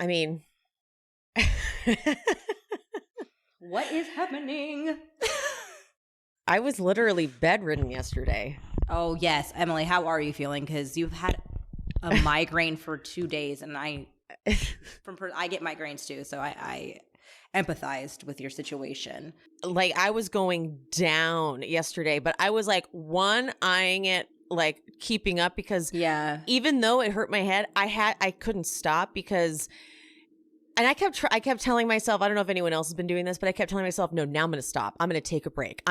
I mean, what is happening? I was literally bedridden yesterday. Oh, yes. Emily, how are you feeling? Because you've had a migraine for 2 days, and I get migraines too, so I empathized with your situation. Like, I was going down yesterday, but I was like eyeing it, like keeping up, because even though it hurt my head, I couldn't stop because, and I kept telling myself, I don't know if anyone else has been doing this, but I kept telling myself, no, now I'm going to stop. I'm going to take a break.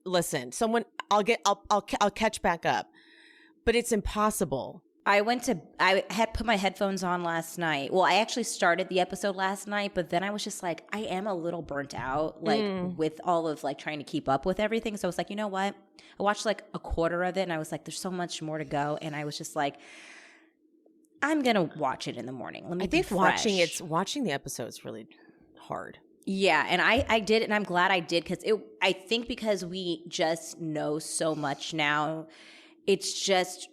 Listen, I'll catch back up, but it's impossible. I had put my headphones on last night. Well, I actually started the episode last night, but then I was just like, I am a little burnt out, like with all of like trying to keep up with everything. So I was like, you know what? I watched like a quarter of it and I was like, there's so much more to go. And I was just like, I'm going to watch it in the morning. Let me be fresh. watching the episode is really hard. Yeah, and I did, and I'm glad I did, because I think because we just know so much now, it's just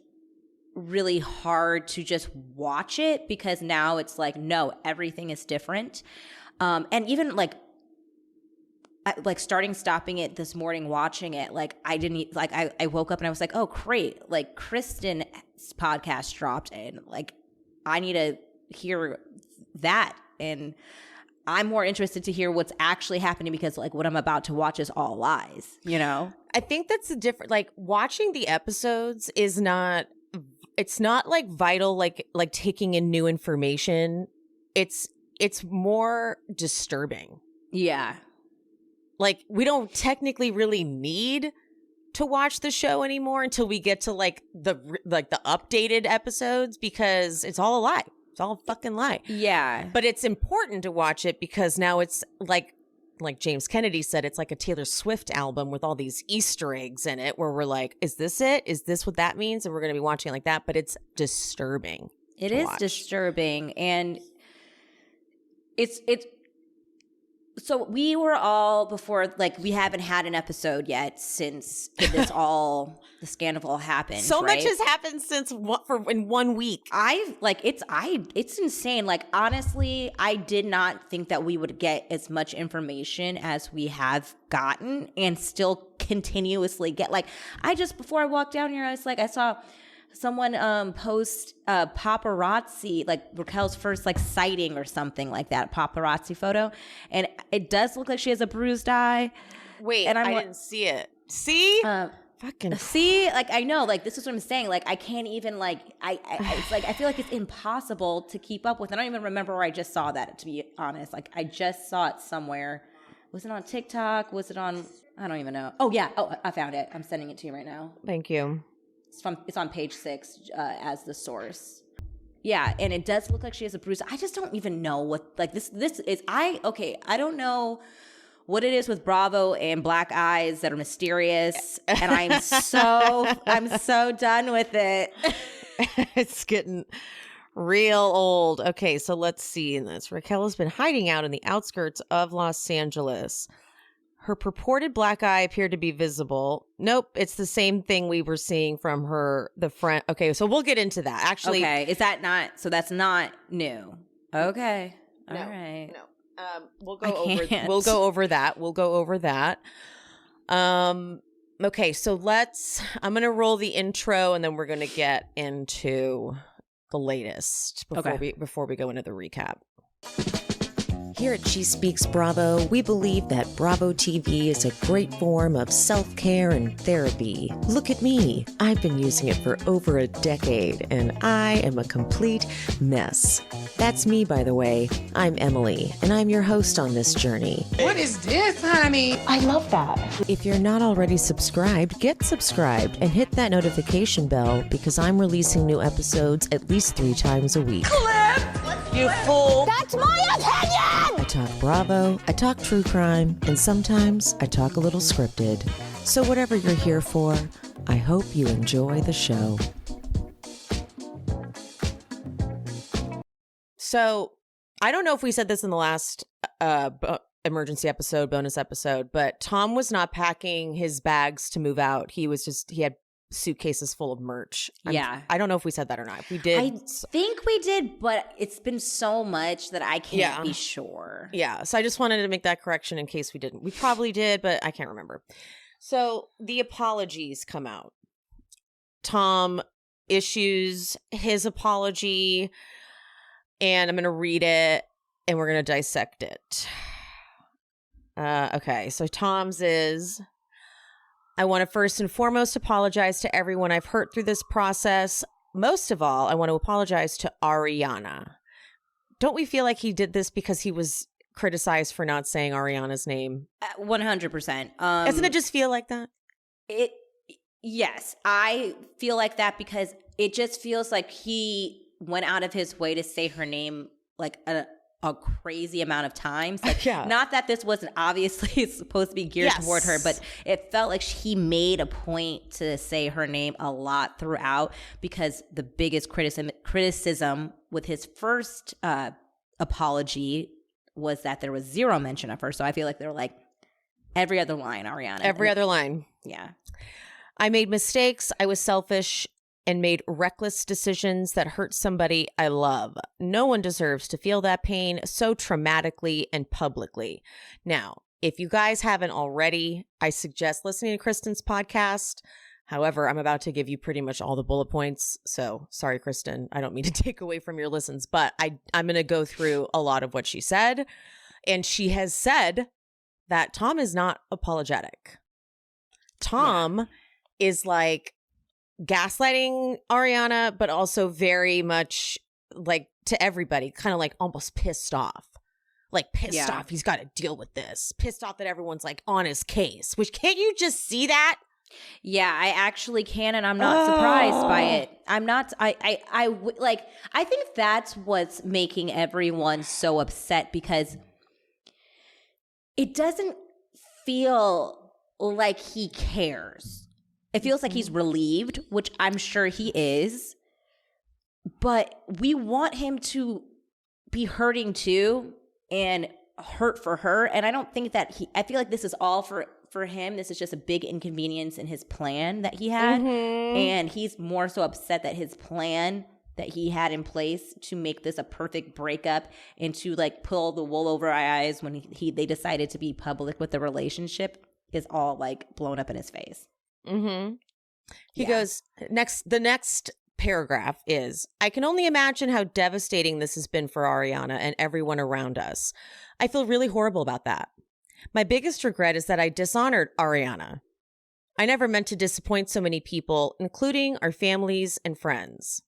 really hard to just watch it, because now it's like, no, everything is different. And even like stopping it this morning, watching it, like I woke up and I was like, oh great, like Kristen's podcast dropped, and like I need to hear that, and I'm more interested to hear what's actually happening, because like what I'm about to watch is all lies, you know? I think that's the difference. Like, watching the episodes is not, it's not like vital, like taking in new information. It's more disturbing. Yeah. Like, we don't technically really need to watch the show anymore until we get to like the updated episodes, because it's all a lie. It's all a fucking lie. Yeah. But it's important to watch it because now it's like James Kennedy said, it's like a Taylor Swift album with all these Easter eggs in it, where we're like, is this it? Is this what that means? And we're going to be watching it like that. But it's disturbing. It is disturbing. And it's so we were all before, like, we haven't had an episode yet since the scandal happened. So much has happened since in 1 week. It's insane. Like, honestly, I did not think that we would get as much information as we have gotten, and still continuously get. Like, before I walked down here, I was like, I saw someone post paparazzi, like Raquel's first like sighting or something like that, paparazzi photo, and it does look like she has a bruised eye. Wait, and I didn't see it. See? See, like, I know, like, this is what I'm saying. Like, I can't even, like, it's like, I feel like it's impossible to keep up with. I don't even remember where I just saw that, to be honest. Like, I just saw it somewhere. Was it on TikTok? Was it on, I don't even know. Oh, yeah. Oh, I found it. I'm sending it to you right now. Thank you. It's on page 6 as the source. Yeah, and it does look like she has a bruise. I just don't even know what, like, this is. I don't know what it is with Bravo and black eyes that are mysterious, and I'm so done with it. It's getting real old. Okay, so let's see in this. Raquel has been hiding out in the outskirts of Los Angeles. Her purported black eye appeared to be visible. Nope, it's the same thing we were seeing from the front. Okay, so we'll get into that. Actually, okay, is that not? So that's not new. Okay, all right. No. We'll go over that. Okay, so I'm going to roll the intro, and then we're going to get into the latest before we go into the recap. Here at She Speaks Bravo, we believe that Bravo TV is a great form of self-care and therapy. Look at me. I've been using it for over a decade, and I am a complete mess. That's me, by the way. I'm Emily, and I'm your host on this journey. What is this, honey? I love that. If you're not already subscribed, get subscribed and hit that notification bell, because I'm releasing new episodes at least 3 times a week. You fool. That's my opinion! I talk Bravo, I talk true crime, and sometimes I talk a little scripted. So whatever you're here for, I hope you enjoy the show. So I don't know if we said this in the last emergency episode, bonus episode, but Tom was not packing his bags to move out. He had suitcases full of merch. Yeah. I don't know if we said that or not. If we did. I think we did, but it's been so much that I can't be sure. Yeah. So I just wanted to make that correction in case we didn't. We probably did, but I can't remember. So the apologies come out. Tom issues his apology, and I'm going to read it, and we're going to dissect it. Okay. So Tom's is... I want to first and foremost apologize to everyone I've hurt through this process. Most of all, I want to apologize to Ariana. Don't we feel like he did this because he was criticized for not saying Ariana's name? 100%. Doesn't it just feel like that? Yes, I feel like that because it just feels like he went out of his way to say her name like a crazy amount of times. Like, not that this wasn't obviously supposed to be geared toward her, but it felt like he made a point to say her name a lot throughout because the biggest criticism with his first apology was that there was zero mention of her. So I feel like they were like, every other line, Ariana. Every other line. Yeah. I made mistakes. I was selfish and made reckless decisions that hurt somebody I love. No one deserves to feel that pain so traumatically and publicly. Now, if you guys haven't already, I suggest listening to Kristen's podcast. However, I'm about to give you pretty much all the bullet points. So sorry, Kristen. I don't mean to take away from your listens, but I'm going to go through a lot of what she said. And she has said that Tom is not apologetic. Tom is like, gaslighting Ariana, but also very much like to everybody, kind of like almost pissed off. Like pissed off he's got to deal with this. Pissed off that everyone's like on his case. Which, can't you just see that? Yeah, I actually can, and I'm not surprised by it. I'm not. I think that's what's making everyone so upset because it doesn't feel like he cares. It feels like he's relieved, which I'm sure he is. But we want him to be hurting too and hurt for her. And I don't think that I feel like this is all for him. This is just a big inconvenience in his plan that he had. And he's more so upset that his plan that he had in place to make this a perfect breakup and to like pull the wool over our eyes when they decided to be public with the relationship is all like blown up in his face. He goes, the next paragraph is, I can only imagine how devastating this has been for Ariana and everyone around us. I feel really horrible about that. My biggest regret is that I dishonored Ariana. I never meant to disappoint so many people, including our families and friends.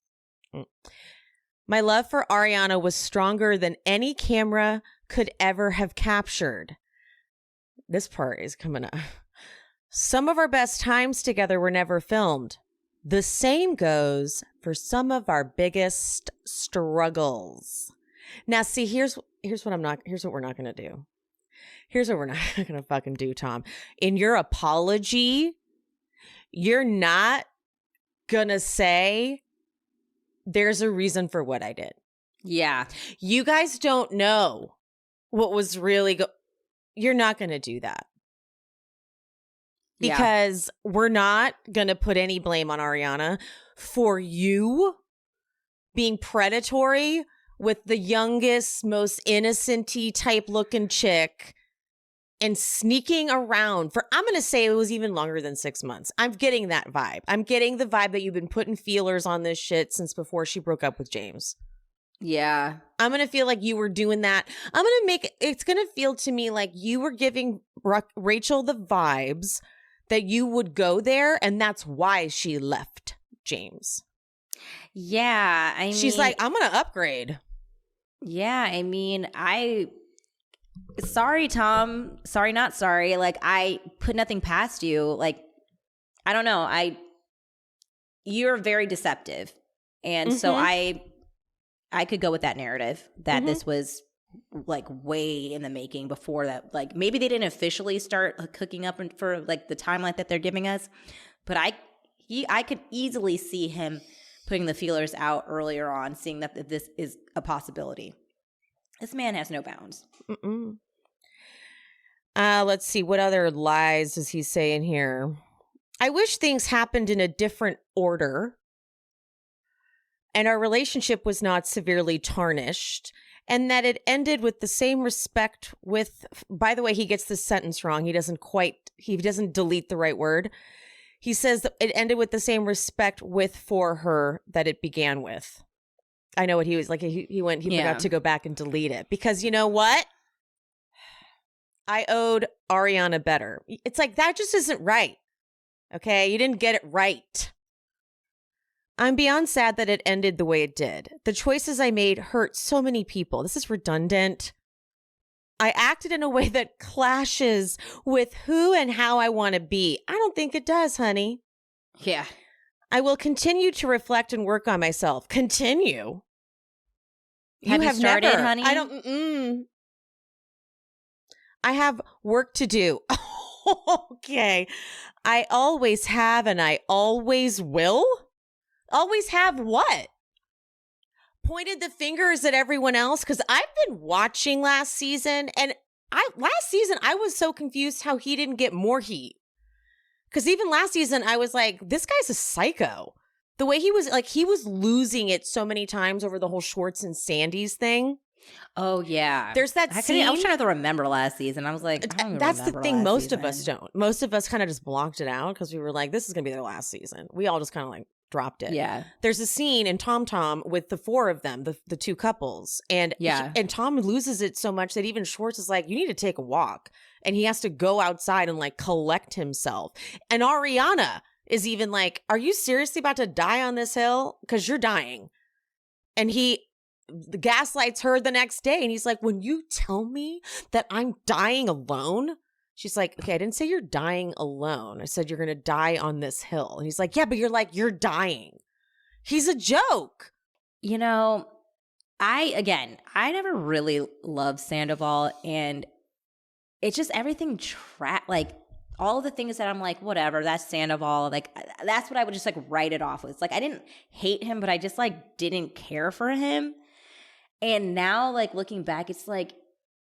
My love for Ariana was stronger than any camera could ever have captured. This part is coming up. Some of our best times together were never filmed. The same goes for some of our biggest struggles. Now, see, here's what we're not going to do. Here's what we're not going to fucking do, Tom. In your apology, you're not going to say there's a reason for what I did. Yeah. You guys don't know what was really you're not going to do that. Because we're not going to put any blame on Ariana for you being predatory with the youngest, most innocent-y type looking chick and sneaking around for, I'm going to say it was even longer than 6 months. I'm getting that vibe. I'm getting the vibe that you've been putting feelers on this shit since before she broke up with James. Yeah. I'm going to feel like you were doing that. It's going to feel to me like you were giving Rachel the vibes that you would go there, and that's why she left James. Yeah, I mean... She's like, I'm going to upgrade. Yeah, I mean, Sorry, Tom. Sorry, not sorry. Like, I put nothing past you. Like, I don't know. You're very deceptive. And so I could go with that narrative that this was like way in the making before that. Like maybe they didn't officially start cooking up for like the timeline that they're giving us, but I could easily see him putting the feelers out earlier on, seeing that this is a possibility. This man has no bounds. Let's see, what other lies does he say in here? I wish things happened in a different order and our relationship was not severely tarnished and that it ended with the same respect with, by the way, he gets this sentence wrong. He doesn't delete the right word. He says that it ended with the same respect with for her that it began with. I know what he was like. He forgot to go back and delete it because you know what? I owed Ariana better. It's like, that just isn't right. Okay. You didn't get it right. I'm beyond sad that it ended the way it did. The choices I made hurt so many people. This is redundant. I acted in a way that clashes with who and how I want to be. I don't think it does, honey. Yeah. I will continue to reflect and work on myself. Continue. Have you started, never, honey? I don't. I have work to do. Okay. I always have and I always will. Always have what? Pointed the fingers at everyone else because I've been watching last season and last season I was so confused how he didn't get more heat. Because even last season I was like, this guy's a psycho. The way he was losing it so many times over the whole Schwartz and Sandy's thing. Oh yeah, there's that scene. I was trying to remember last season. I was like, I don't even that's the thing. Most season. Of us don't. Most of us kind of just blocked it out because we were like, this is gonna be their last season. We all just kind of like dropped it. Yeah. There's a scene in Tom Tom with the four of them, the two couples, and and Tom loses it so much that even Schwartz is like, you need to take a walk, and he has to go outside and like collect himself. And Ariana is even like, are you seriously about to die on this hill? Because you're dying. And he gaslights her the next day. And he's like, when you tell me that I'm dying alone, she's like, okay, I didn't say you're dying alone. I said you're going to die on this hill. And he's like, yeah, but you're dying. He's a joke. You know, I never really loved Sandoval. And it's just everything like all the things that I'm like, whatever, that's Sandoval. Like, that's what I would just like write it off with. Like, I didn't hate him, but I just like didn't care for him. And now, like, looking back, it's like,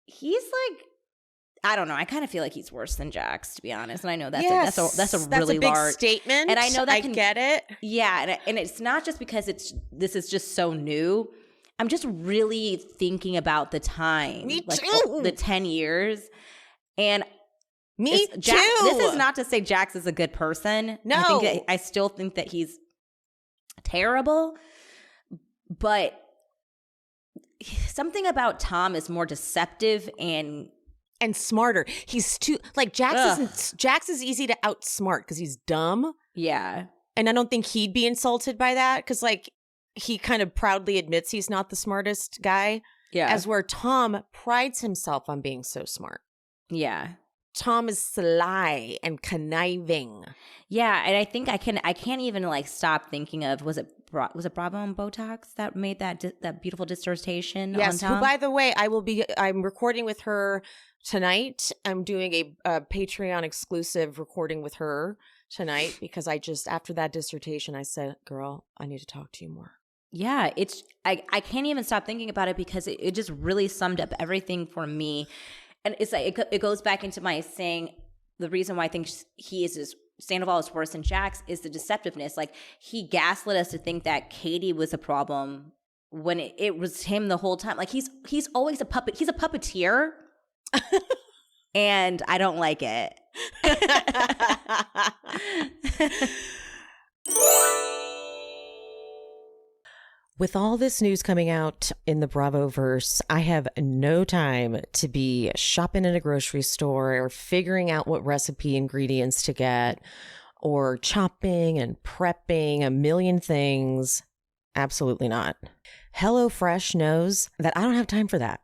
he's like, I don't know. I kind of feel like he's worse than Jax, to be honest. And I know that's a really big large statement. And I know that I get it. Yeah, and it's not just because this is just so new. I'm just really thinking about the time, Me like too. The 10 years, and me too. This is not to say Jax is a good person. No, I still think that he's terrible, but something about Tom is more deceptive and smarter. He's too like Jax is easy to outsmart because he's dumb. Yeah, and I don't think he'd be insulted by that because like he kind of proudly admits he's not the smartest guy. Yeah, as where Tom prides himself on being so smart. Yeah. Tom is sly and conniving. Yeah, and I think I can't even like stop thinking of was it Bravo and Botox that made that beautiful dissertation yes, on Tom? Who, by the way, I'm recording with her tonight. I'm doing a Patreon exclusive recording with her tonight because after that dissertation I said, girl, I need to talk to you more. Yeah, I can't even stop thinking about it because it just really summed up everything for me. And it's like it goes back into my saying the reason why I think Sandoval is worse than Jax is the deceptiveness. Like he gaslit us to think that Katie was a problem when it was him the whole time. Like he's always a puppet. He's a puppeteer, and I don't like it. With all this news coming out in the Bravo-verse, I have no time to be shopping in a grocery store or figuring out what recipe ingredients to get or chopping and prepping a million things. Absolutely not. HelloFresh knows that I don't have time for that.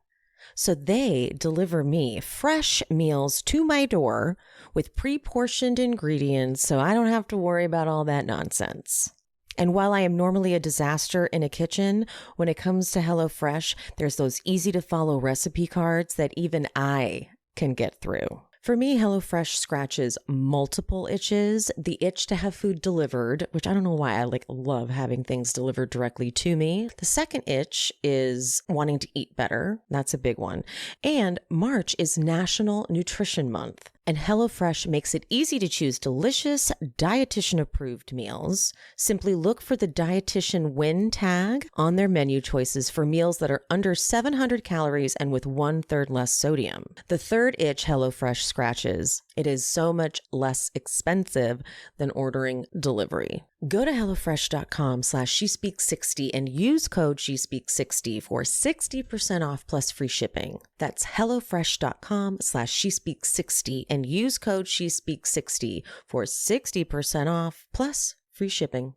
So they deliver me fresh meals to my door with pre-portioned ingredients so I don't have to worry about all that nonsense. And while I am normally a disaster in a kitchen, when it comes to HelloFresh, there's those easy to follow recipe cards that even I can get through. For me, HelloFresh scratches multiple itches. The itch to have food delivered, which I don't know why I love having things delivered directly to me. The second itch is wanting to eat better. That's a big one. And March is National Nutrition Month. And HelloFresh makes it easy to choose delicious, dietitian-approved meals. Simply look for the Dietitian Win tag on their menu choices for meals that are under 700 calories and with 1/3 less sodium. The third itch HelloFresh scratches. It is so much less expensive than ordering delivery. Go to HelloFresh.com/SheSpeaks60 and use code SheSpeaks60 for 60% off plus free shipping. That's HelloFresh.com/SheSpeaks60 and use code SheSpeaks60 for 60% off plus free shipping.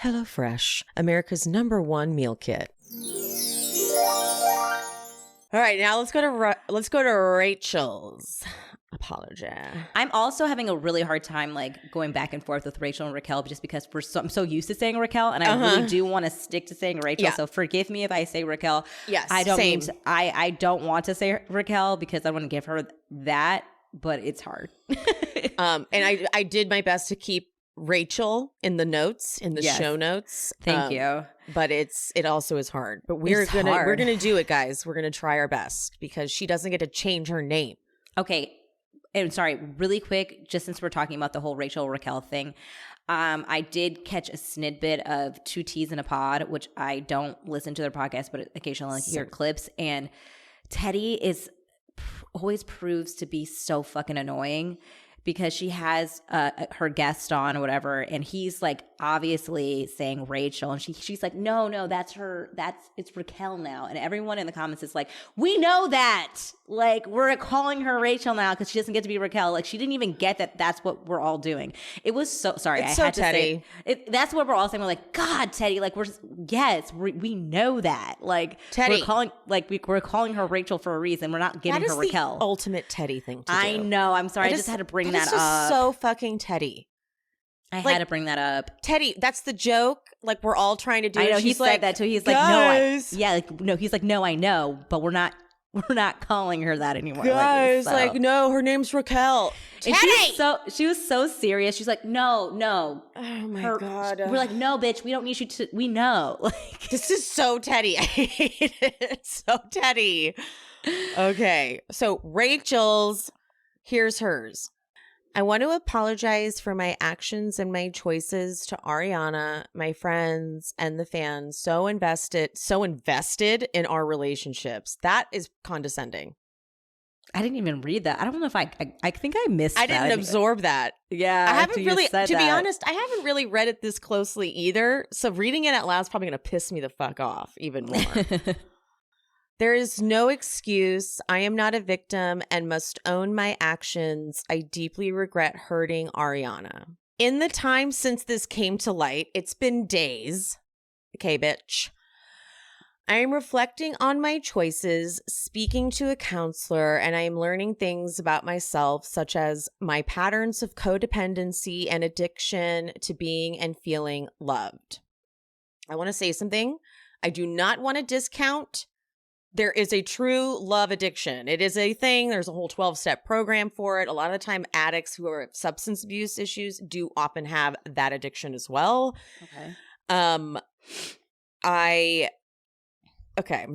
HelloFresh, America's #1 meal kit. All right, now let's go to Rachel's apology. I'm also having a really hard time like going back and forth with Rachel and Raquel just because I'm so used to saying Raquel and I really do want to stick to saying Rachel. Yeah. So forgive me if I say Raquel. Yes, I don't same. I don't want to say Raquel because I want to give her that, but it's hard. And I did my best to keep Rachel in the notes, in the show notes. Thank you. But it also is hard. But we're gonna do it, guys. We're gonna try our best because she doesn't get to change her name. Okay. And sorry, really quick, just since we're talking about the whole Rachel Raquel thing, I did catch a snippet of Two Teas in a Pod, which I don't listen to their podcast, but occasionally hear clips. And Teddy always proves to be so fucking annoying because she has her guest on or whatever, and he's like obviously saying Rachel, and she's like, no, it's Raquel now, and everyone in the comments is like, we know that, like we're calling her Rachel now because she doesn't get to be Raquel. Like she didn't even get that. That's what we're all doing. It was so sorry. It's so Teddy. That's what we're all saying. We're like, God, Teddy, like we know that. Like Teddy, we're calling her Rachel for a reason. We're not giving her Raquel. The ultimate Teddy thing to do. I know. I'm sorry. I just had to bring that up. So fucking Teddy. I had to bring that up. Teddy, that's the joke. Like we're all trying to do. I know he said that too. He's like, guys. no, he's like, no, I know, but we're not calling her that anymore. Guys, no, her name's Raquel. Teddy. She was so serious. She's like, no. Oh my God. We're like, no, bitch, we don't need you to. We know. Like this is so Teddy. I hate it. So Teddy. Okay, so Rachel's. Here's hers. I want to apologize for my actions and my choices to Ariana, my friends, and the fans so invested in our relationships. That is condescending. I didn't even read that. I don't know if I think I missed that. I didn't absorb that. Yeah. I haven't really, to be honest, I haven't really read it this closely either. So reading it out loud is probably going to piss me the fuck off even more. There is no excuse. I am not a victim and must own my actions. I deeply regret hurting Ariana. In the time since this came to light, it's been days. Okay, bitch. I am reflecting on my choices, speaking to a counselor, and I am learning things about myself, such as my patterns of codependency and addiction to being and feeling loved. I want to say something. I do not want to discount. There is a true love addiction. It is a thing. There's a whole 12-step program for it. A lot of the time, addicts who are substance abuse issues do often have that addiction as well. Okay. I'm going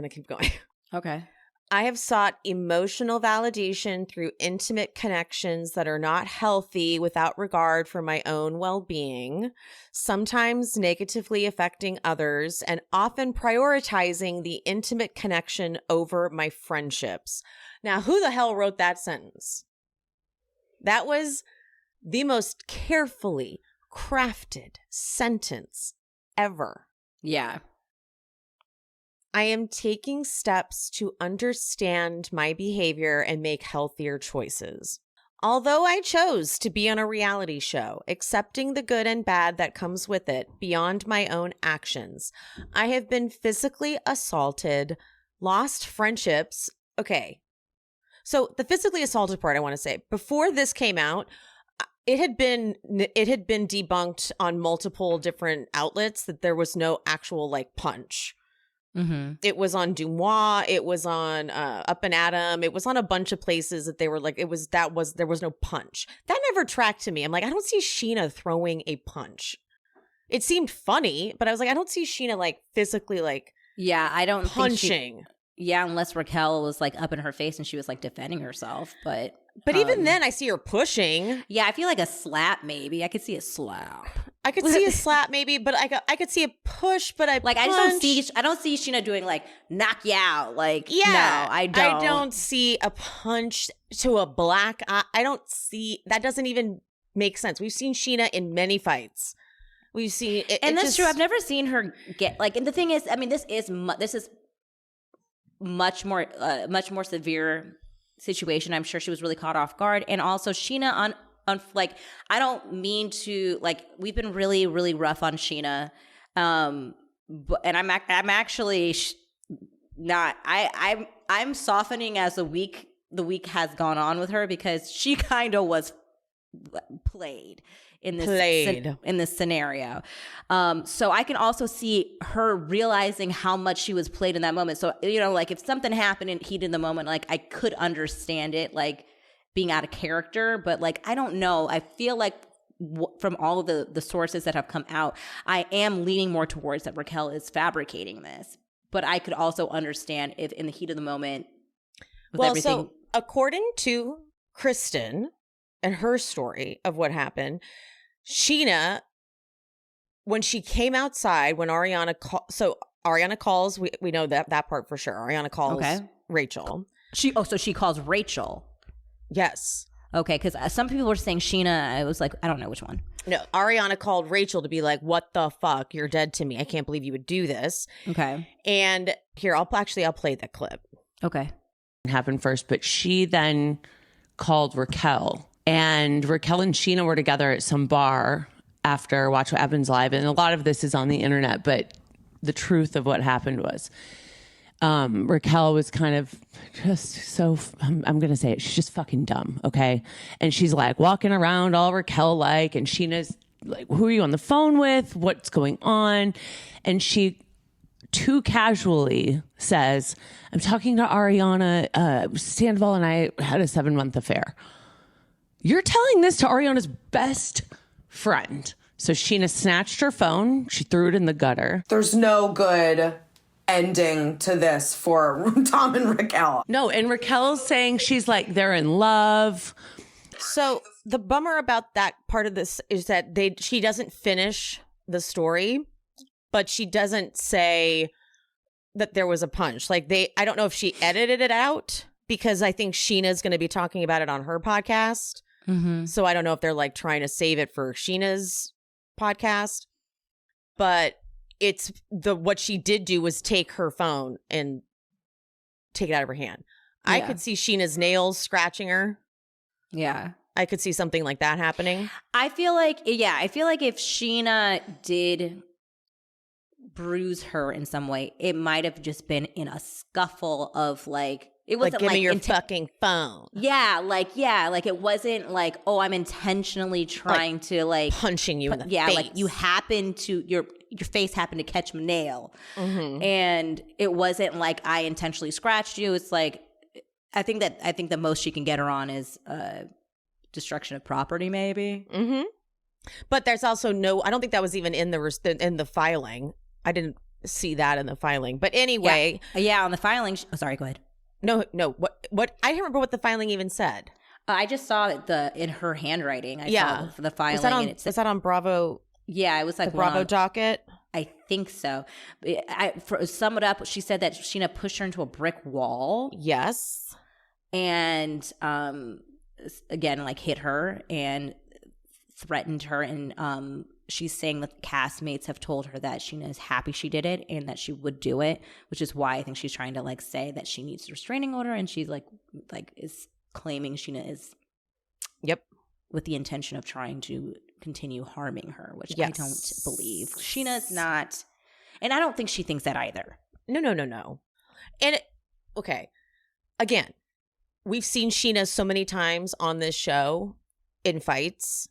to keep going. Okay. I have sought emotional validation through intimate connections that are not healthy without regard for my own well-being, sometimes negatively affecting others, and often prioritizing the intimate connection over my friendships. Now, who the hell wrote that sentence? That was the most carefully crafted sentence ever. Yeah. I am taking steps to understand my behavior and make healthier choices. Although I chose to be on a reality show, accepting the good and bad that comes with it beyond my own actions, I have been physically assaulted, lost friendships. Okay. So the physically assaulted part, I want to say, before this came out, it had been debunked on multiple different outlets that there was no actual punch. Mm-hmm. It was on Dumois. It was on Up and Adam. It was on a bunch of places that they were like, there was no punch. That never tracked to me. I'm like, I don't see Scheana throwing a punch. It seemed funny, but I was like, I don't see Scheana physically yeah, I don't punching. Yeah, unless Raquel was up in her face and she was defending herself, but But even then, I see her pushing. Yeah, I feel like a slap, maybe. I could see a slap. I could see a slap, maybe, but I could see a push, but I don't see Scheana doing like knock you out. Like, yeah, no, I don't. I don't see a punch to a black eye. I don't see that. Doesn't even make sense. We've seen Scheana in many fights. We've seen it, and that's true. I've never seen her get like. And the thing is, I mean, this is much more severe situation. I'm sure she was really caught off guard, and also Scheana on like, I don't mean to, like, we've been really, really rough on Scheana, but and I'm actually not. I'm softening as the week has gone on with her, because she kind of was played in this scenario. So I can also see her realizing how much she was played in that moment. So, you know, like if something happened in heat in the moment, like I could understand it, like being out of character, but like, I don't know. I feel like from all of the sources that have come out, I am leaning more towards that Raquel is fabricating this, but I could also understand if in the heat of the moment, so according to Kristen and her story of what happened, Scheana, when she came outside, when Ariana calls, we know that part for sure. Ariana calls Rachel. So she calls Rachel. Yes. Okay, because some people were saying Scheana. I was like, I don't know which one. No, Ariana called Rachel to be like, what the fuck? You're dead to me. I can't believe you would do this. Okay. And here, I'll play that clip. Okay. It happened first, but she then called Raquel. And Raquel and Scheana were together at some bar after Watch What Happens Live. And a lot of this is on the internet, but the truth of what happened was Raquel was kind of just so, I'm going to say it, she's just fucking dumb, okay? And she's like walking around all Raquel-like, and Sheena's like, who are you on the phone with? What's going on? And she too casually says, I'm talking to Ariana. Sandoval and I had a 7-month affair. You're telling this to Ariana's best friend. So Scheana snatched her phone. She threw it in the gutter. There's no good ending to this for Tom and Raquel. No, and Raquel's saying she's like, they're in love. So the bummer about that part of this is that she doesn't finish the story, but she doesn't say that there was a punch. Like I don't know if she edited it out, because I think Sheena's going to be talking about it on her podcast. Mm-hmm. So I don't know if they're like trying to save it for Sheena's podcast, but it's what she did do was take her phone and take it out of her hand. Yeah. I could see Sheena's nails scratching her. Yeah. I could see something like that happening. I feel like if Scheana did bruise her in some way, it might have just been in a scuffle of like, it wasn't give me your fucking phone. Yeah, like it wasn't like, oh, I'm intentionally trying to like punching you in the face. Yeah, like you happen to your face happened to catch my nail, and it wasn't like I intentionally scratched you. It's like I think the most she can get her on is destruction of property, maybe. Mm-hmm. But there's also I don't think that was even in the filing. I didn't see that in the filing. But anyway, yeah, on the filing. Sorry, go ahead. No. What? I don't remember what the filing even said. I just saw it in her handing. I saw the filing. Was that on Bravo? Yeah, it was like the Bravo docket. I think so. Sum it up, she said that Scheana pushed her into a brick wall. Yes. And again, like hit her and threatened her, and she's saying that castmates have told her that Scheana is happy she did it and that she would do it, which is why I think she's trying to like say that she needs a restraining order, and she's like is claiming Scheana is with the intention of trying to continue harming her, which I don't believe. Sheena's not, and I don't think she thinks that either. No. And okay, again, we've seen Scheana so many times on this show in fights.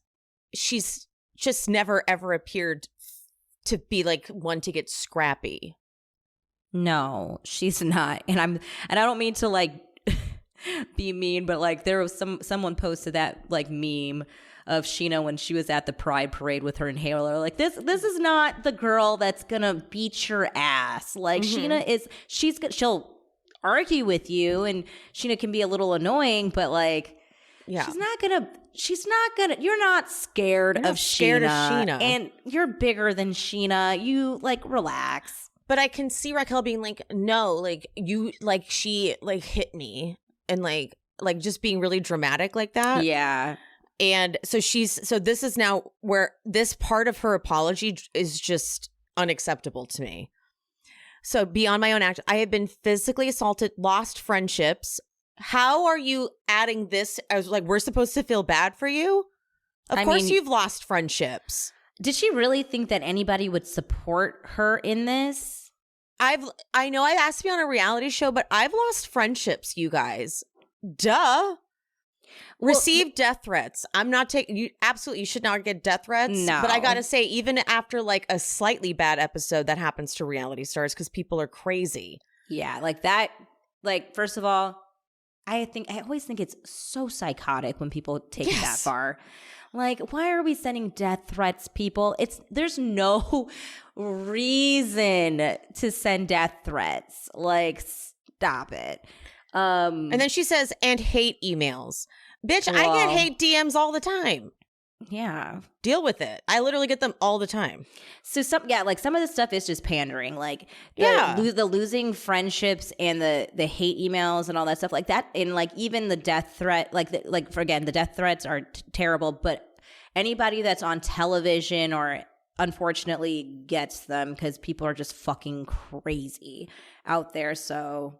She's just never ever appeared to be like one to get scrappy. No, she's not. And I don't mean to like be mean, but like there was someone posted that like meme of Scheana when she was at the Pride Parade with her inhaler. Like this is not the girl that's gonna beat your ass. Like Scheana she'll argue with you, and Scheana can be a little annoying, but like Yeah. She's not gonna, you're not scared You're of not scared of Scheana. Scheana. And you're bigger than Scheana. You like relax. But I can see Raquel being like, no, like you, like she like hit me and like just being really dramatic like that. Yeah. And so this is now where this part of her apology is just unacceptable to me. So beyond my own act, I have been physically assaulted, lost friendships. How are you adding this as like, we're supposed to feel bad for you? Of course you've lost friendships. Did she really think that anybody would support her in this? I know I asked to be on a reality show, but I've lost friendships, you guys. Duh. Receive death threats. I'm not taking you. Absolutely, you should not get death threats. No, but I gotta say, even after like a slightly bad episode, that happens to reality stars because people are crazy. Yeah, like that. Like, first of all, I always think it's so psychotic when people take it that far. Like, why are we sending death threats, people? There's no reason to send death threats. Like, stop it. And then she says, and hate emails. Bitch, I get hate DMs all the time. Yeah. Deal with it. I literally get them all the time. So some of the stuff is just pandering. Like the losing friendships and the hate emails and all that stuff like that. And like even the death threat, the death threats are terrible. But anybody that's on television or unfortunately gets them because people are just fucking crazy out there. So.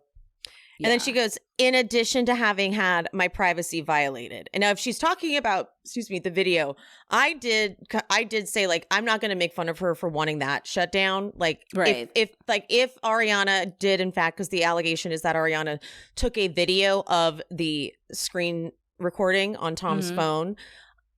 Yeah. And then she goes, in addition to having had my privacy violated. And now if she's talking about, the video, I did say, like, I'm not going to make fun of her for wanting that shut down. Like, right. if Ariana did, in fact, because the allegation is that Ariana took a video of the screen recording on Tom's phone,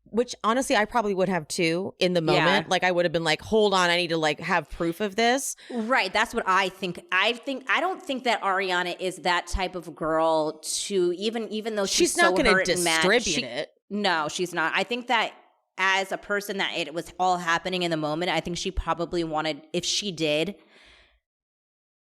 which honestly I probably would have too in the moment. Yeah. Like I would have been like, hold on, I need to like have proof of this. Right. That's what I think. I don't think that Ariana is that type of girl to even though she's not so going to distribute it. No, she's not. I think that as a person that it was all happening in the moment, I think she probably wanted, if she did,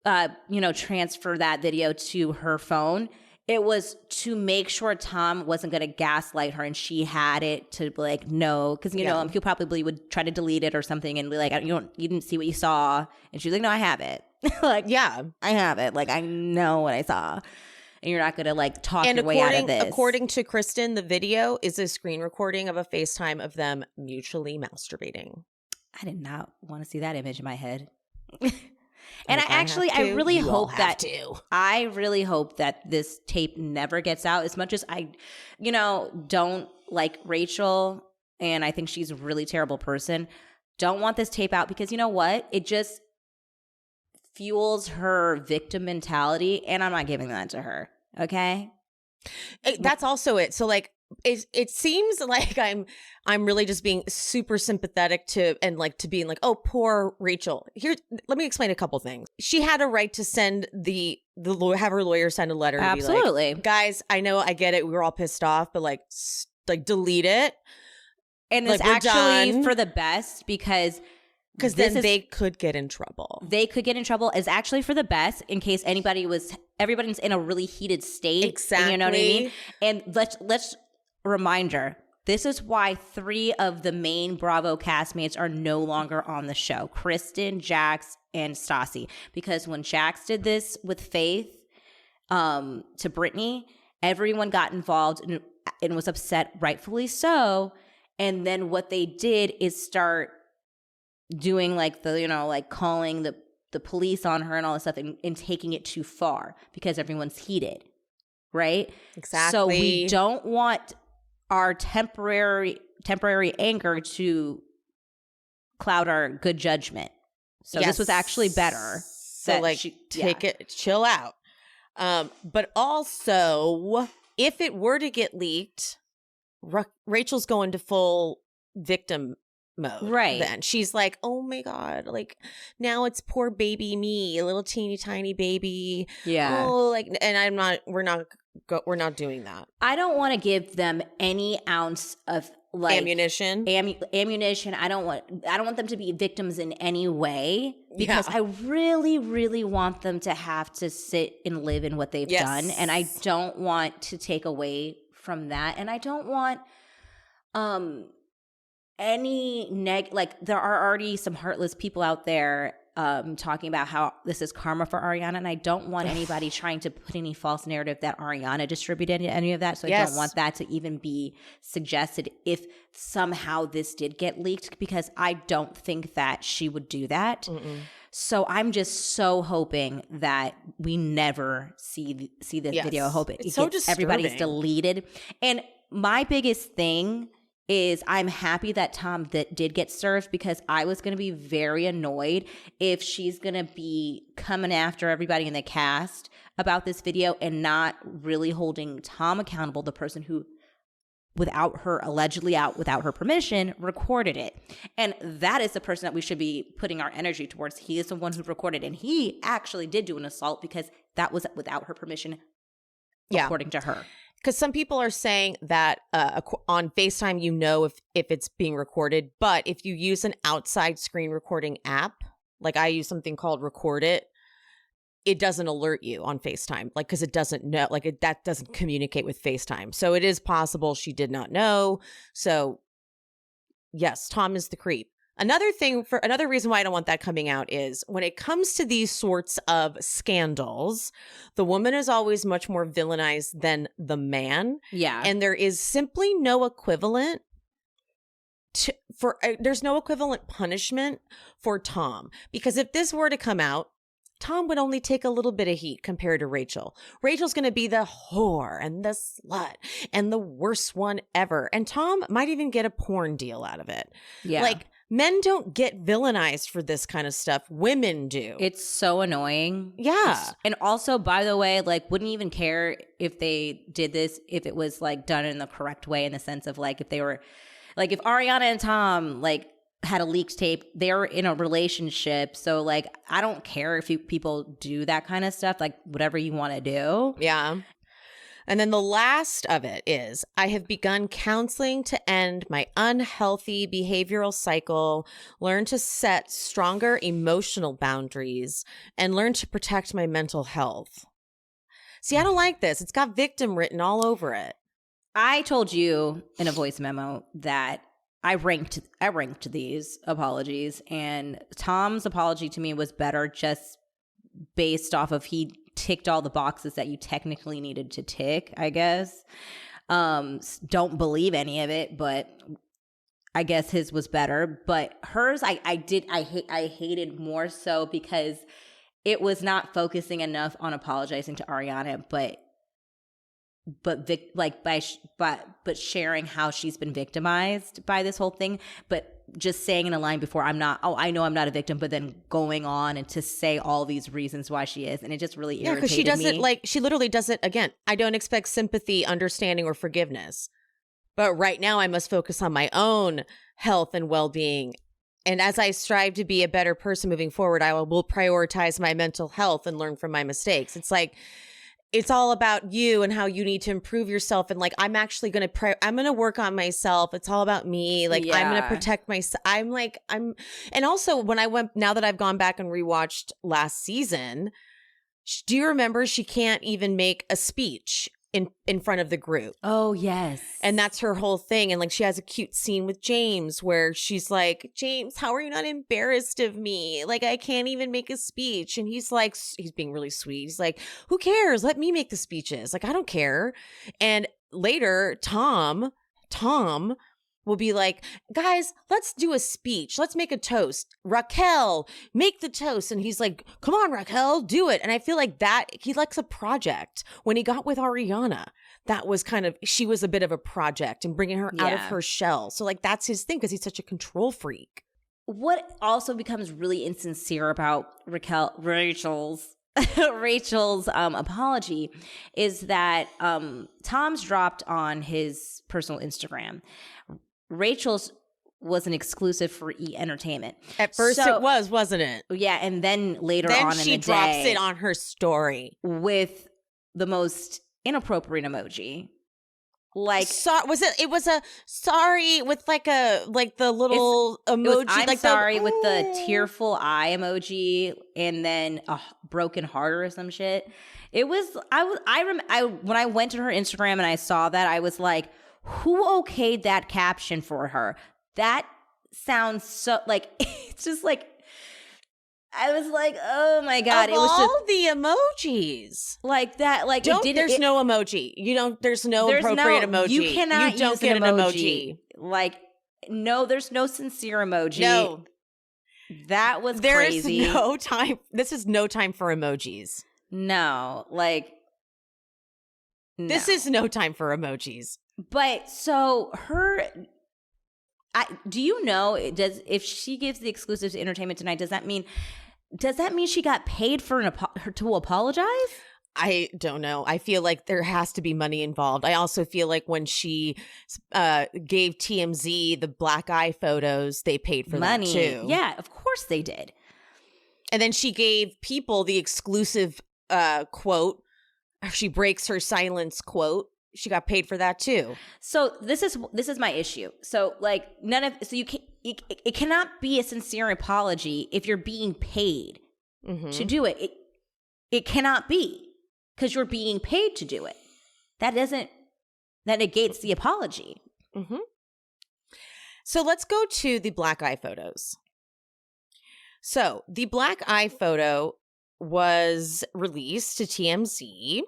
transfer that video to her phone, it was to make sure Tom wasn't going to gaslight her and she had it to be like, no, because, he probably would try to delete it or something and be like, you didn't see what you saw. And she was like, no, I have it. Like, yeah, I have it. Like, I know what I saw. And you're not going to like talk your way out of this. According to Kristen, the video is a screen recording of a FaceTime of them mutually masturbating. I did not want to see that image in my head. And I really hope that this tape never gets out. As much as I, don't like Rachel, and I think she's a really terrible person, don't want this tape out because you know what? It just fuels her victim mentality, and I'm not giving that to her. Okay? That's also it. So like, it seems like I'm really just being super sympathetic to being like, oh, poor Rachel. Here, let me explain a couple things. She had a right to send have her lawyer send a letter. Absolutely. To be like, guys, I know, I get it. We were all pissed off, but like delete it. And it's actually for the best because then they could get in trouble. They could get in trouble. Is actually for the best in case everybody's in a really heated state. Exactly. You know what I mean? And let's reminder, this is why 3 of the main Bravo castmates are no longer on the show. Kristen, Jax, and Stassi. Because when Jax did this with Faith to Brittany, everyone got involved and was upset, rightfully so. And then what they did is start doing like calling the police on her and all this stuff and taking it too far because everyone's heated. Right? Exactly. So we don't want our temporary anger to cloud our good judgment. So this was actually better. So chill out. But also, if it were to get leaked, Rachel's going to full victim mode. Right. Then she's like, oh my God, like now it's poor baby me, a little teeny tiny baby. Yeah. Oh, like, and we're not doing that. I don't want to give them any ounce of like ammunition. I don't want them to be victims in any way because I really, really want them to have to sit and live in what they've done. And I don't want to take away from that. And I don't want any like there are already some heartless people out there talking about how this is karma for Ariana, and I don't want anybody trying to put any false narrative that Ariana distributed any of that. So I don't want that to even be suggested if somehow this did get leaked, because I don't think that she would do that. So I'm just so hoping that we never see this video. I hope everybody's deleted. And my biggest thing is I'm happy that Tom did get served, because I was going to be very annoyed if she's going to be coming after everybody in the cast about this video and not really holding Tom accountable, the person who without her permission recorded it. And that is the person that we should be putting our energy towards. He is the one who recorded, and he actually did do an assault because that was without her permission, according to her. Because some people are saying that on FaceTime, you know if it's being recorded. But if you use an outside screen recording app, like I use something called Record It, it doesn't alert you on FaceTime. Like, because it doesn't know, like that doesn't communicate with FaceTime. So it is possible she did not know. So yes, Tom is the creep. Another reason why I don't want that coming out is when it comes to these sorts of scandals, the woman is always much more villainized than the man. Yeah. And there is simply no equivalent there's no equivalent punishment for Tom. Because if this were to come out, Tom would only take a little bit of heat compared to Rachel. Rachel's going to be the whore and the slut and the worst one ever. And Tom might even get a porn deal out of it. Yeah. Like, men don't get villainized for this kind of stuff. Women do. It's so annoying. Yeah. And also, by the way, like, wouldn't even care if they did this, if it was like done in the correct way, in the sense of like, if they were like, if Ariana and Tom like had a leaked tape, they're in a relationship. So like, I don't care if people do that kind of stuff, like whatever you want to do. Yeah. And then the last of it is, I have begun counseling to end my unhealthy behavioral cycle, learn to set stronger emotional boundaries, and learn to protect my mental health. See, I don't like this. It's got victim written all over it. I told you in a voice memo that I ranked these apologies, and Tom's apology to me was better just based off of he ticked all the boxes that you technically needed to tick, I guess. Don't believe any of it, but I guess his was better. But hers, I hated more so because it was not focusing enough on apologizing to Ariana, but sharing how she's been victimized by this whole thing, but just saying in a line before, I know I'm not a victim, but then going on and to say all these reasons why she is. And it just really irritated me. Yeah, because she literally does it again. I don't expect sympathy, understanding, or forgiveness. But right now I must focus on my own health and well-being. And as I strive to be a better person moving forward, I will prioritize my mental health and learn from my mistakes. It's like, it's all about you and how you need to improve yourself. And like, I'm actually going to work on myself. It's all about me. Like, I'm going to protect myself. And also now that I've gone back and rewatched last season, do you remember she can't even make a speech in front of the group? Oh, yes. And that's her whole thing. And like, she has a cute scene with James where she's like, James, how are you not embarrassed of me? Like, I can't even make a speech. And he's like, he's being really sweet. He's like, who cares? Let me make the speeches. Like, I don't care. And later, Tom will be like, guys, let's do a speech. Let's make a toast. Raquel, make the toast. And he's like, come on, Raquel, do it. And I feel like that he likes a project. When he got with Ariana, that was she was a bit of a project and bringing her out of her shell. So like, that's his thing because he's such a control freak. What also becomes really insincere about Rachel's apology is that Tom's dropped on his personal Instagram. Rachel's was an exclusive for E! Entertainment. At first it was, wasn't it? Yeah, and then later on in the day, she drops it on her story with the most inappropriate emoji Like, it was a sorry with like the little emoji. I'm like sorry with the tearful eye emoji and then a broken heart or some shit. It was, when I went to her Instagram and I saw that, I was like, who okayed that caption for her? That sounds so like, it's just like, I was like, oh my God. Of it was all the emojis. like that. Like, there's no emoji. There's no appropriate emoji. You cannot don't use get an emoji. Like, no, there's no sincere emoji. No. That was There's crazy. no time. This is no time for emojis. No, like, no. This is no time for emojis. But so do you know, if she gives the exclusive to Entertainment Tonight, does that mean she got paid for to apologize? I don't know. I feel like there has to be money involved. I also feel like when she gave TMZ the black eye photos, they paid for money that too. Yeah, of course they did. And then she gave people the exclusive quote. She breaks her silence quote. She got paid for that too. So this is my issue. So like it cannot be a sincere apology if you're being paid to do it. It cannot be, because you're being paid to do it. That negates the apology. Mm-hmm. So let's go to the black eye photos. So the black eye photo was released to TMZ,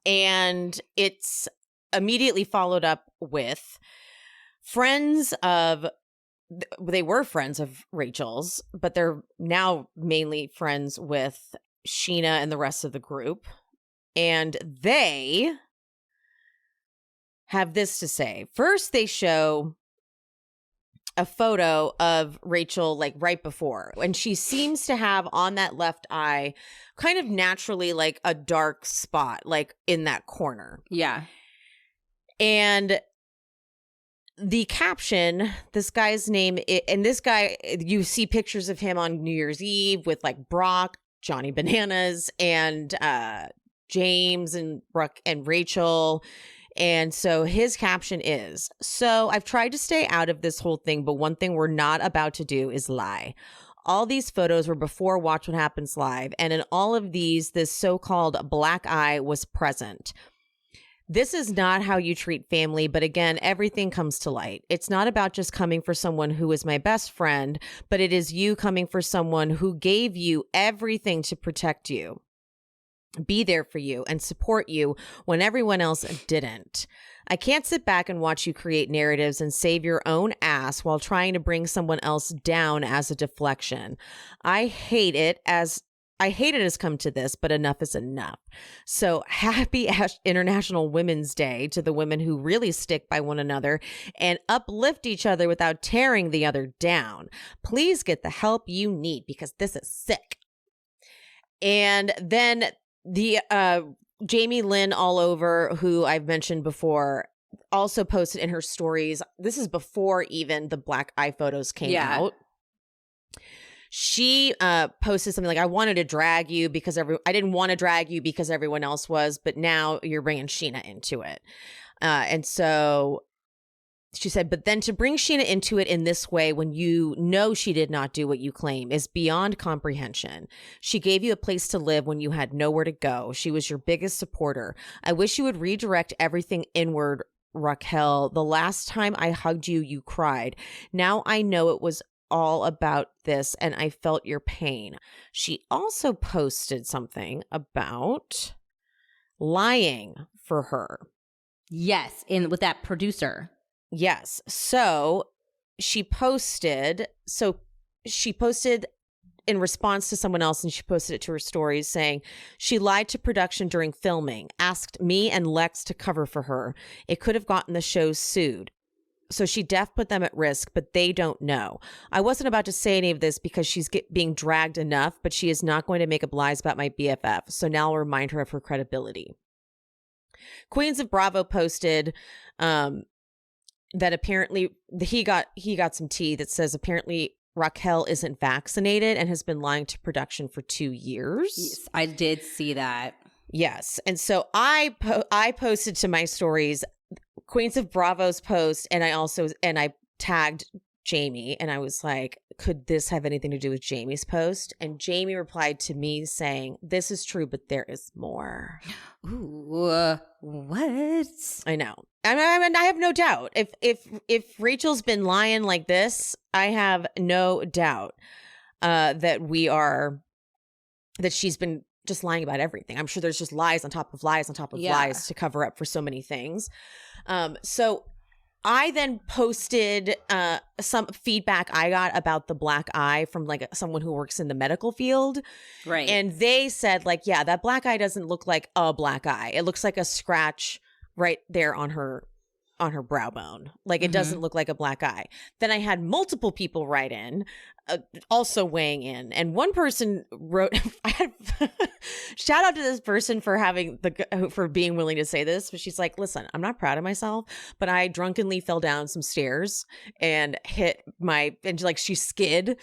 and it's immediately followed up with they were friends of Rachel's, but they're now mainly friends with Scheana and the rest of the group. And they have this to say. First, they show a photo of Rachel like right before, and she seems to have on that left eye kind of naturally like a dark spot like in that corner. Yeah. And the caption, this guy's name, and this guy, you see pictures of him on New Year's Eve with like Brock, Johnny Bananas, and James and Brooke and Rachel. And so his caption is, so I've tried to stay out of this whole thing, but one thing we're not about to do is lie. All these photos were before Watch What Happens Live, and in all of these, this so-called black eye was present. This is not how you treat family, but again, everything comes to light. It's not about just coming for someone who is my best friend, but it is you coming for someone who gave you everything to protect you, be there for you, and support you when everyone else didn't. I can't sit back and watch you create narratives and save your own ass while trying to bring someone else down as a deflection. I hate it has come to this, but enough is enough. So happy International Women's Day to the women who really stick by one another and uplift each other without tearing the other down. Please get the help you need, because this is sick. And then the Jamie Lynn all over, who I've mentioned before, also posted in her stories. This is before even the black eye photos came out. She posted something like, I wanted to drag you because I didn't want to drag you because everyone else was, but now you're bringing Scheana into it. And so she said, but then to bring Scheana into it in this way when you know she did not do what you claim is beyond comprehension. She gave you a place to live when you had nowhere to go. She was your biggest supporter. I wish you would redirect everything inward, Raquel. The last time I hugged you, you cried. Now I know it was all about this and I felt your pain. She also posted something about lying for her. Yes, with that producer. Yes. So she posted in response to someone else, and she posted it to her stories saying she lied to production during filming, asked me and Lex to cover for her. It could have gotten the show sued. So she put them at risk, but they don't know. I wasn't about to say any of this because she's being dragged enough, but she is not going to make up lies about my BFF. So now I'll remind her of her credibility. Queens of Bravo posted that apparently he got some tea that says apparently Raquel isn't vaccinated and has been lying to production for 2 years. Yes, I did see that. Yes. And so I posted to my stories Queens of Bravo's post, and I tagged Jamie, and I was like, could this have anything to do with Jamie's post? And Jamie replied to me saying, this is true, but there is more. Ooh, what? I know. I mean, I have no doubt. If Rachel's been lying like this, I have no doubt that she's been just lying about everything. I'm sure there's just lies on top of lies on top of lies to cover up for so many things. So I then posted some feedback I got about the black eye from like someone who works in the medical field. Right. And they said like, yeah, that black eye doesn't look like a black eye. It looks like a scratch right there on her brow bone. Like it doesn't look like a black eye. Then I had multiple people write in, also weighing in. And one person wrote, shout out to this person for being willing to say this, but she's like, listen, I'm not proud of myself, but I drunkenly fell down some stairs and she skid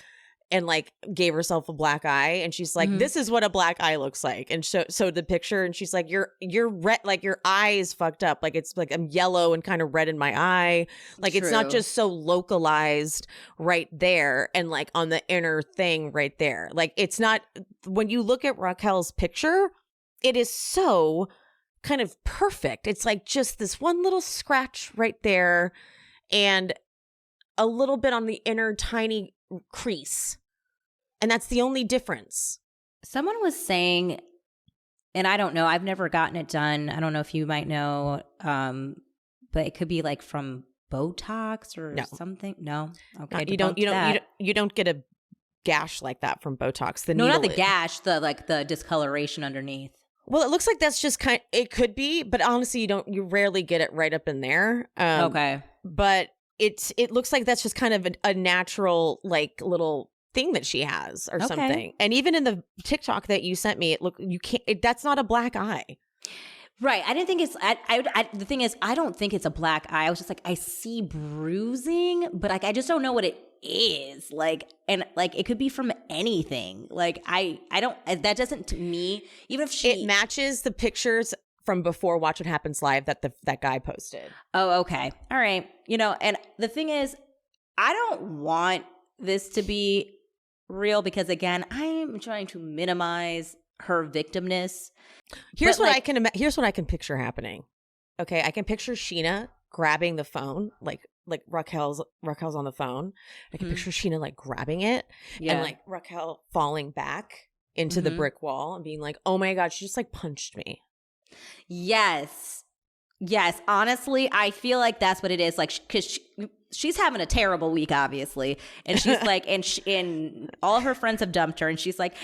and like gave herself a black eye, and she's like, this is what a black eye looks like, and so the picture, and she's like, you're red, like your eye is fucked up, like it's like I'm yellow and kind of red in my eye, like True. It's not just so localized right there and like on the inner thing right there, like it's not, when you look at Raquel's picture, it is so kind of perfect. It's like just this one little scratch right there and a little bit on the inner tiny crease, and that's the only difference. Someone was saying, and I don't know, I've never gotten it done, I don't know if you might know, but it could be like from Botox or something. No, okay. You don't get a gash like that from Botox. Not the gash, the discoloration underneath. Well, it looks like that's just it could be, but honestly, you rarely get it right up in there. Okay, but it looks like that's just kind of a natural like little thing that she has or something. And even in the TikTok that you sent me, that's not a black eye. Right. I didn't think it's, the thing is, I don't think it's a black eye. I was just like, I see bruising, but like, I just don't know what it is. Like, and like, it could be from anything. Like, I don't, that doesn't, to me, even if it matches the pictures from before Watch What Happens Live that guy posted. Oh, okay. All right. And the thing is, I don't want this to be real because, again, I am trying to minimize her victimness. Here's what I can picture happening. Okay, I can picture Scheana grabbing the phone, like Raquel's on the phone. I can picture Scheana like grabbing it and like Raquel falling back into the brick wall and being like, "Oh my God, she just like punched me." Yes. Honestly, I feel like that's what it is. Like, because she's having a terrible week, obviously, and she's like, and all her friends have dumped her, and she's like,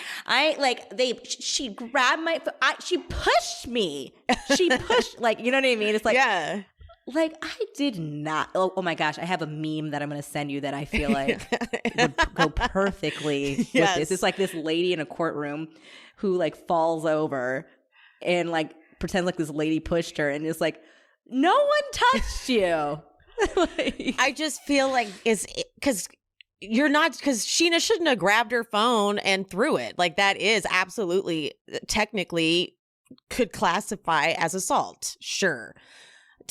she grabbed my, she pushed me. She pushed, like, you know what I mean? It's like, yeah. Like, I did not. Oh my gosh, I have a meme that I'm going to send you that I feel like would go perfectly with this. It's like this lady in a courtroom who like falls over and like pretends like this lady pushed her, and it's like, no one touched you. Like, I just feel like because Scheana shouldn't have grabbed her phone and threw it. Like, that is absolutely technically could classify as assault. Sure.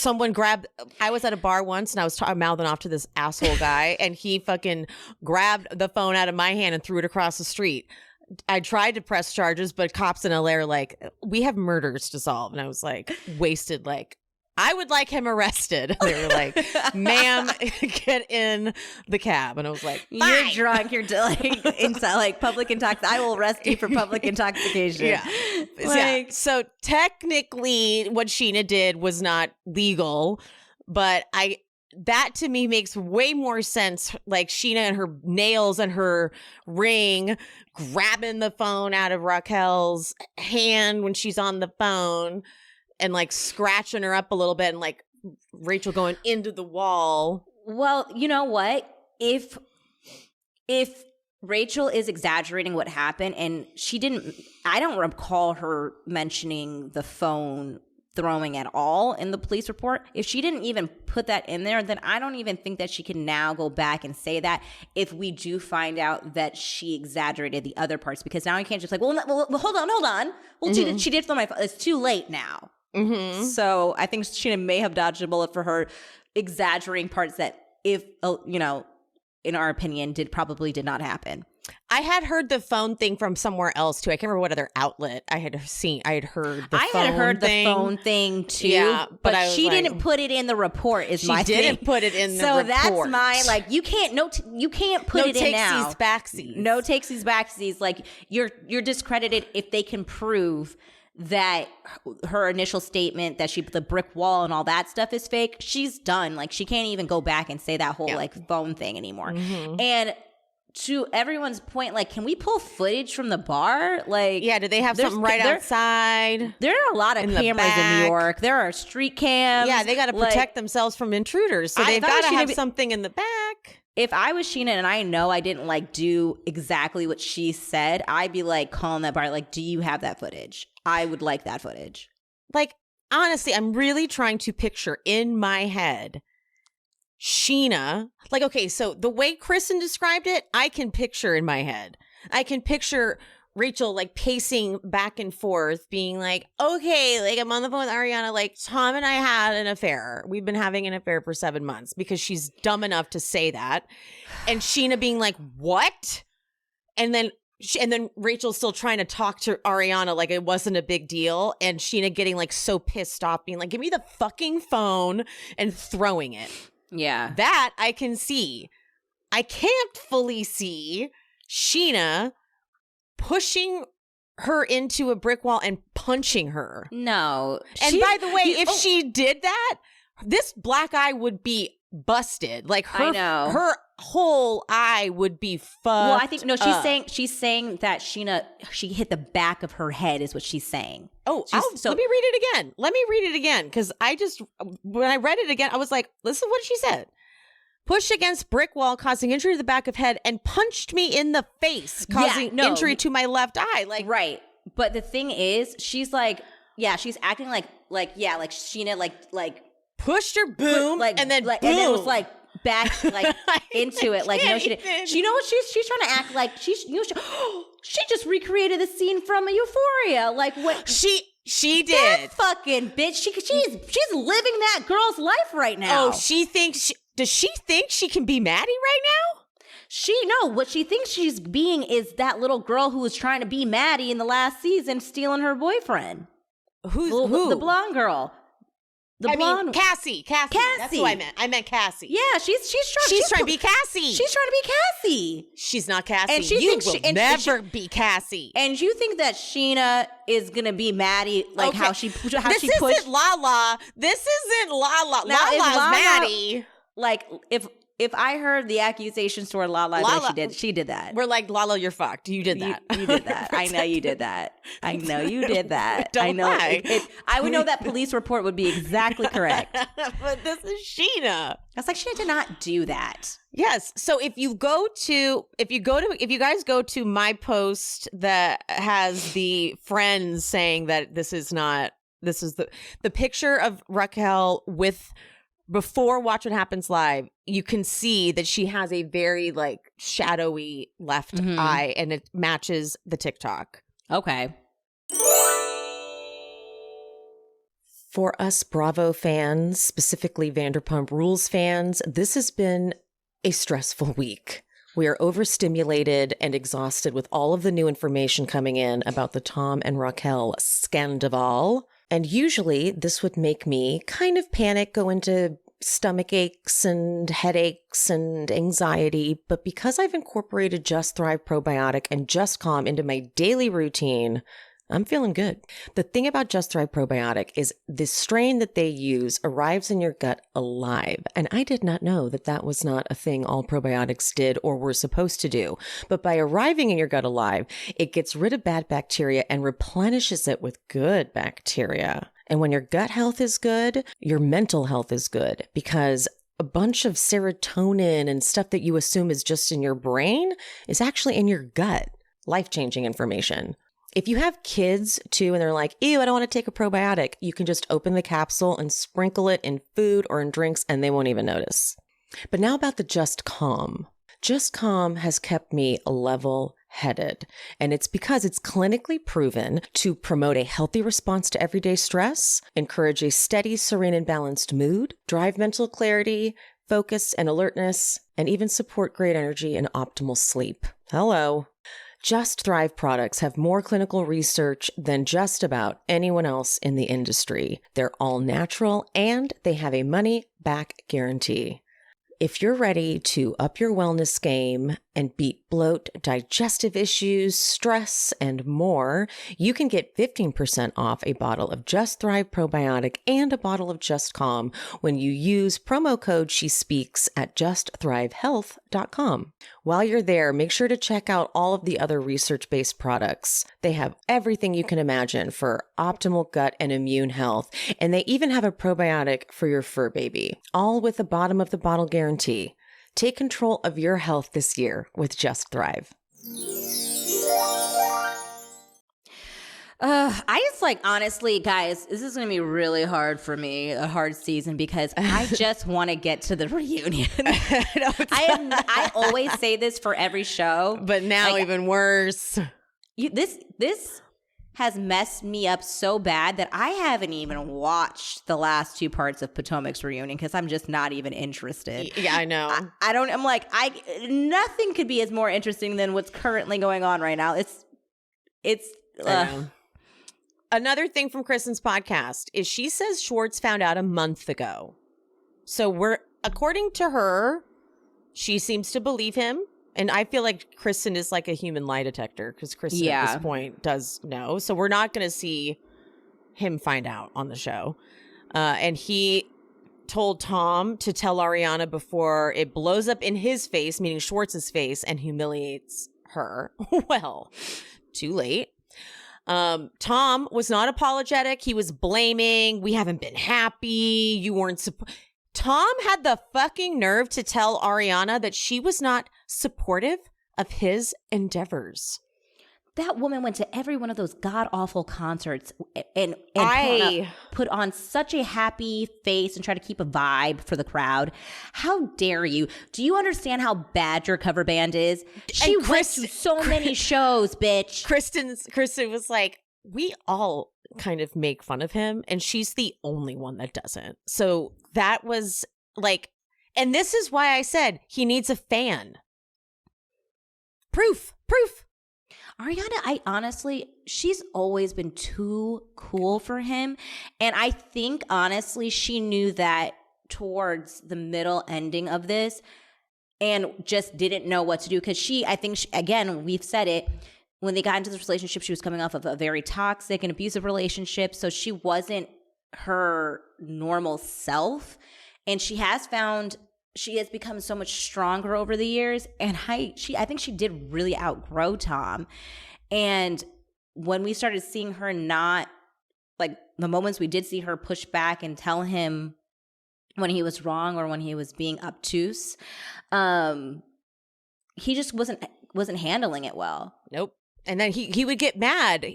I was at a bar once and I was mouthing off to this asshole guy and he fucking grabbed the phone out of my hand and threw it across the street. I tried to press charges, but cops in LA are like, we have murders to solve. And I was like, wasted, like, I would like him arrested. They were like, ma'am, get in the cab. And I was like, fine. You're drunk. You're like public intoxication. I will arrest you for public intoxication. Yeah. So technically what Scheana did was not legal, but that to me makes way more sense. Like Scheana and her nails and her ring grabbing the phone out of Raquel's hand when she's on the phone and like scratching her up a little bit and like Rachel going into the wall. Well, you know what? If Rachel is exaggerating what happened and I don't recall her mentioning the phone throwing at all in the police report. If she didn't even put that in there, then I don't even think that she can now go back and say that if we do find out that she exaggerated the other parts, because now I can't just like, well hold on. Well, she did throw my phone. It's too late now. So I think Scheana may have dodged a bullet for her exaggerating parts that, if in our opinion, probably did not happen. I had heard the phone thing from somewhere else too. I can't remember what other outlet I had seen. I had heard the phone thing too. Yeah, but she didn't put it in the report. She didn't put it in the report. So that's my you can't put it in now. No takesies backsies. No takesies backsies. Like you're discredited if they can prove that her initial statement that the brick wall and all that stuff is fake. She's done. Like she can't even go back and say that whole phone thing anymore. And to everyone's point, like, can we pull footage from the bar? Like, yeah, do they have something right outside? There are a lot of cameras in New York. There are street cams. Yeah, they got to protect themselves from intruders, so they've got to have something in the back. If I was Scheana and I know I didn't do exactly what she said, I'd be calling that bar, do you have that footage? I would like that footage. Honestly, I'm really trying to picture in my head Scheana, okay, so the way Kristen described it, I can picture in my head. I can picture Rachel pacing back and forth, being okay, I'm on the phone with Ariana, Tom and I had an affair. We've been having an affair for 7 months, because she's dumb enough to say that. And Scheana being what? And then Rachel's still trying to talk to Ariana like it wasn't a big deal. And Scheana getting so pissed off, being give me the fucking phone, and throwing it. Yeah. That I can see. I can't fully see Scheana pushing her into a brick wall and punching her. No. And by the way, if she did that, this black eye would be busted. Her whole eye would be fucked. Well, I think she's saying that she hit the back of her head is what she's saying. Oh, let me read it again. Because when I read it again, I was listen to what she said. Pushed against brick wall, causing injury to the back of head, and punched me in the face, causing injury to my left eye. Right. But the thing is, she's she's acting Scheana, pushed her, boom, and then boom. And then was back into it. No, she didn't. You know what she's trying to act like? She just recreated the scene from Euphoria. What she did. That fucking bitch. She's living that girl's life right now. Oh, does she think she can be Maddie right now? What she thinks she's being is that little girl who was trying to be Maddie in the last season, stealing her boyfriend. Who? The blonde girl. Cassie. That's who I meant. I meant Cassie. Yeah, she's trying to be Cassie. She's trying to be Cassie. She's not Cassie. And you will never be Cassie. And you think that Scheana is gonna be Maddie, how she pushed? This isn't Lala. This isn't Lala. Lala's Maddie. If I heard the accusations toward Lala, she did that. We're Lala, you're fucked. You did that. You did that. I know you did that. I know you did that. Don't I know. lie. I would know that police report would be exactly correct. But this is Scheana. That's Scheana did not do that. Yes. So if you guys go to my post that has the friends saying that this is the picture of Raquel before Watch What Happens Live, you can see that she has a very shadowy left eye, and it matches the TikTok. Okay. For us Bravo fans, specifically Vanderpump Rules fans, this has been a stressful week. We are overstimulated and exhausted with all of the new information coming in about the Tom and Raquel sandoval. And usually this would make me kind of panic, go into stomach aches and headaches and anxiety. But because I've incorporated Just Thrive Probiotic and Just Calm into my daily routine, I'm feeling good. The thing about Just Thrive Probiotic is the strain that they use arrives in your gut alive. And I did not know that was not a thing all probiotics did or were supposed to do. But by arriving in your gut alive, it gets rid of bad bacteria and replenishes it with good bacteria. And when your gut health is good, your mental health is good, because a bunch of serotonin and stuff that you assume is just in your brain is actually in your gut. Life-changing information. If you have kids too and they're like, ew, I don't want to take a probiotic, you can just open the capsule and sprinkle it in food or in drinks and they won't even notice. But now about the Just Calm. Just Calm has kept me level-headed, and it's because it's clinically proven to promote a healthy response to everyday stress, encourage a steady, serene, and balanced mood, drive mental clarity, focus and alertness, and even support great energy and optimal sleep. Hello. Just Thrive products have more clinical research than just about anyone else in the industry. They're all natural and they have a money-back guarantee. If you're ready to up your wellness game and beat bloat, digestive issues, stress, and more, you can get 15% off a bottle of Just Thrive Probiotic and a bottle of Just Calm when you use promo code SheSpeaks at justthrivehealth.com. While you're there, make sure to check out all of the other research-based products. They have everything you can imagine for optimal gut and immune health, and they even have a probiotic for your fur baby, all with a bottom of the bottle guarantee. Take control of your health this year with Just Thrive. I just honestly, guys, this is going to be really hard for me, a hard season, because I just want to get to the reunion. I always say this for every show. But now even worse. This has messed me up so bad that I haven't even watched the last 2 parts of Potomac's reunion because I'm just not even interested. Yeah, I know. Nothing could be as more interesting than what's currently going on right now. Another thing from Kristen's podcast is she says Schwartz found out a month ago. So according to her, she seems to believe him. And I feel like Kristen is like a human lie detector because Kristen at this point does know. So we're not going to see him find out on the show. And he told Tom to tell Ariana before it blows up in his face, meaning Schwartz's face, and humiliates her. Well, too late. Tom was not apologetic. He was blaming. We haven't been happy. You weren't Tom had the fucking nerve to tell Ariana that she was not supportive of his endeavors. That woman went to every one of those god-awful concerts and put on such a happy face and try to keep a vibe for the crowd. How dare you? Do you understand how bad your cover band is? She went to so many shows, bitch. Kristen was like, we all kind of make fun of him, and she's the only one that doesn't. So that was like, and this is why I said he needs a fan. Proof. Ariana, she's always been too cool for him. And I think, honestly, she knew that towards the middle ending of this and just didn't know what to do. Because again, we've said it, when they got into this relationship, she was coming off of a very toxic and abusive relationship. So she wasn't her normal self. And she has become so much stronger over the years. And I think she did really outgrow Tom. And when we started seeing her not, like the moments we did see her push back and tell him when he was wrong or when he was being obtuse, he just wasn't handling it well. Nope. And then he would get mad.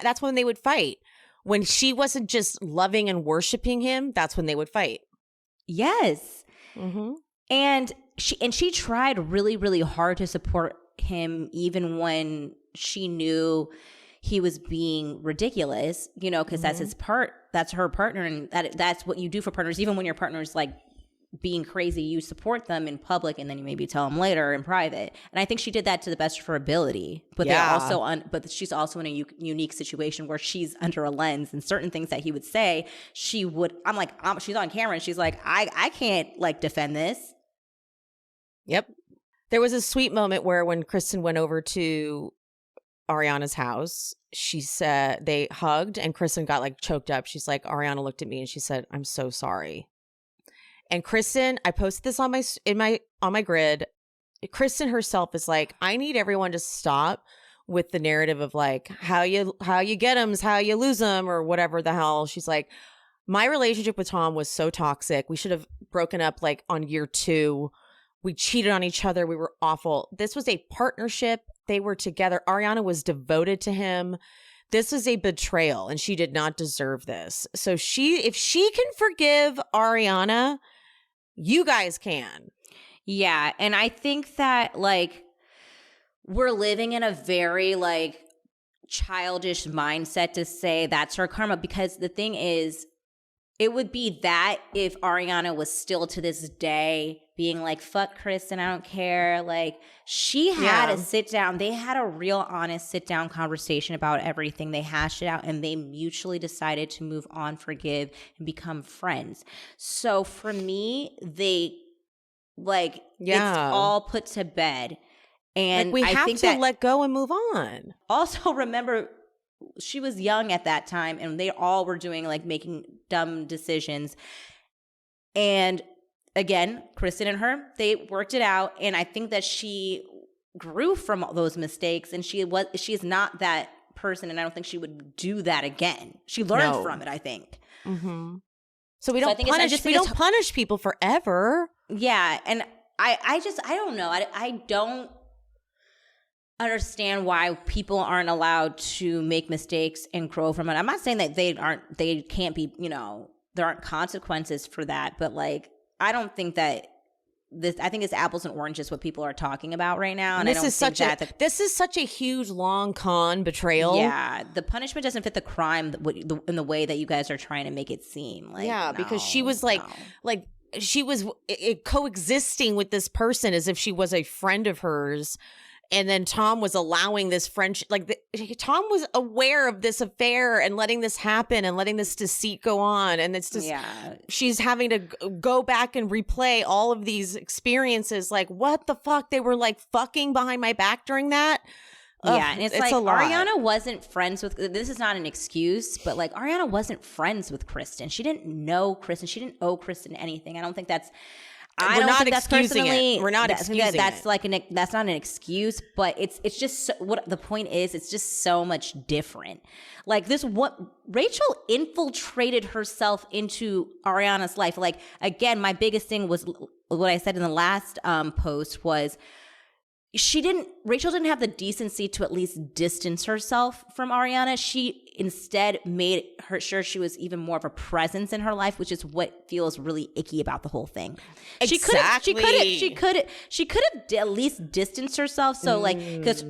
That's when they would fight. When she wasn't just loving and worshiping him, that's when they would fight. Yes. Mm-hmm. And she tried really, really hard to support him even when she knew he was being ridiculous, because that's her partner, and that's what you do for partners. Even when your partner's like being crazy, you support them in public, and then you maybe tell them later in private. And I think she did that to the best of her ability. But but she's also in a unique situation where she's under a lens, and certain things that he would say, she's on camera, and she's like, I can't defend this. Yep. There was a sweet moment where when Kristen went over to Ariana's house, she said they hugged, and Kristen got choked up. She's like, Ariana looked at me and she said, I'm so sorry. And Kristen, I posted this on my grid. Kristen herself is like, I need everyone to stop with the narrative of how you get them is how you lose them or whatever the hell. She's like, my relationship with Tom was so toxic. We should have broken up on year 2. We cheated on each other. We were awful. This was a partnership. they were together. Ariana was devoted to him. This is a betrayal, and she did not deserve this. So if she can forgive Ariana, you guys can. Yeah, and I think that, like, we're living in a very, like, childish mindset to say that's her karma, because the thing is, it would be that if Ariana was still to this day being like, fuck Kristen, I don't care. Like, she had a sit down. They had a real honest sit down conversation about everything. They hashed it out and they mutually decided to move on, forgive, and become friends. So for me, they, like, it's all put to bed. And like, we have think to that let go and move on. Also, remember, she was young at that time, and they all were doing, like, making dumb decisions. And again, Kristen and her, they worked it out, and I think that she grew from all those mistakes, and she's not that person, and I don't think she would do that again. She learned from it, I think. Mm-hmm. So we don't punish people forever. Yeah, and I don't know. I don't understand why people aren't allowed to make mistakes and grow from it. I'm not saying that they can't be, there aren't consequences for that, but, like, I don't think that I think it's apples and oranges what people are talking about right now. And this is such a huge, long con betrayal. Yeah, the punishment doesn't fit the crime in the way that you guys are trying to make it seem. Like, because she was like she was coexisting with this person as if she was a friend of hers. And then Tom was allowing this friendship, Tom was aware of this affair and letting this happen and letting this deceit go on. And it's just, she's having to go back and replay all of these experiences. Like, what the fuck? They were, like, fucking behind my back during that? Yeah, and it's like, Ariana wasn't friends with, this is not an excuse, but, like, Ariana wasn't friends with Kristen. She didn't know Kristen. She didn't owe Kristen anything. I don't think that's, We're not excusing it. That's not an excuse, but it's just what the point is. It's just so much different. Like, Rachel infiltrated herself into Ariana's life. Like, again, my biggest thing was what I said in the last post was Rachel didn't have the decency to at least distance herself from Ariana. She instead made sure she was even more of a presence in her life, which is what feels really icky about the whole thing. Exactly. She could have at least distanced herself. So, like, because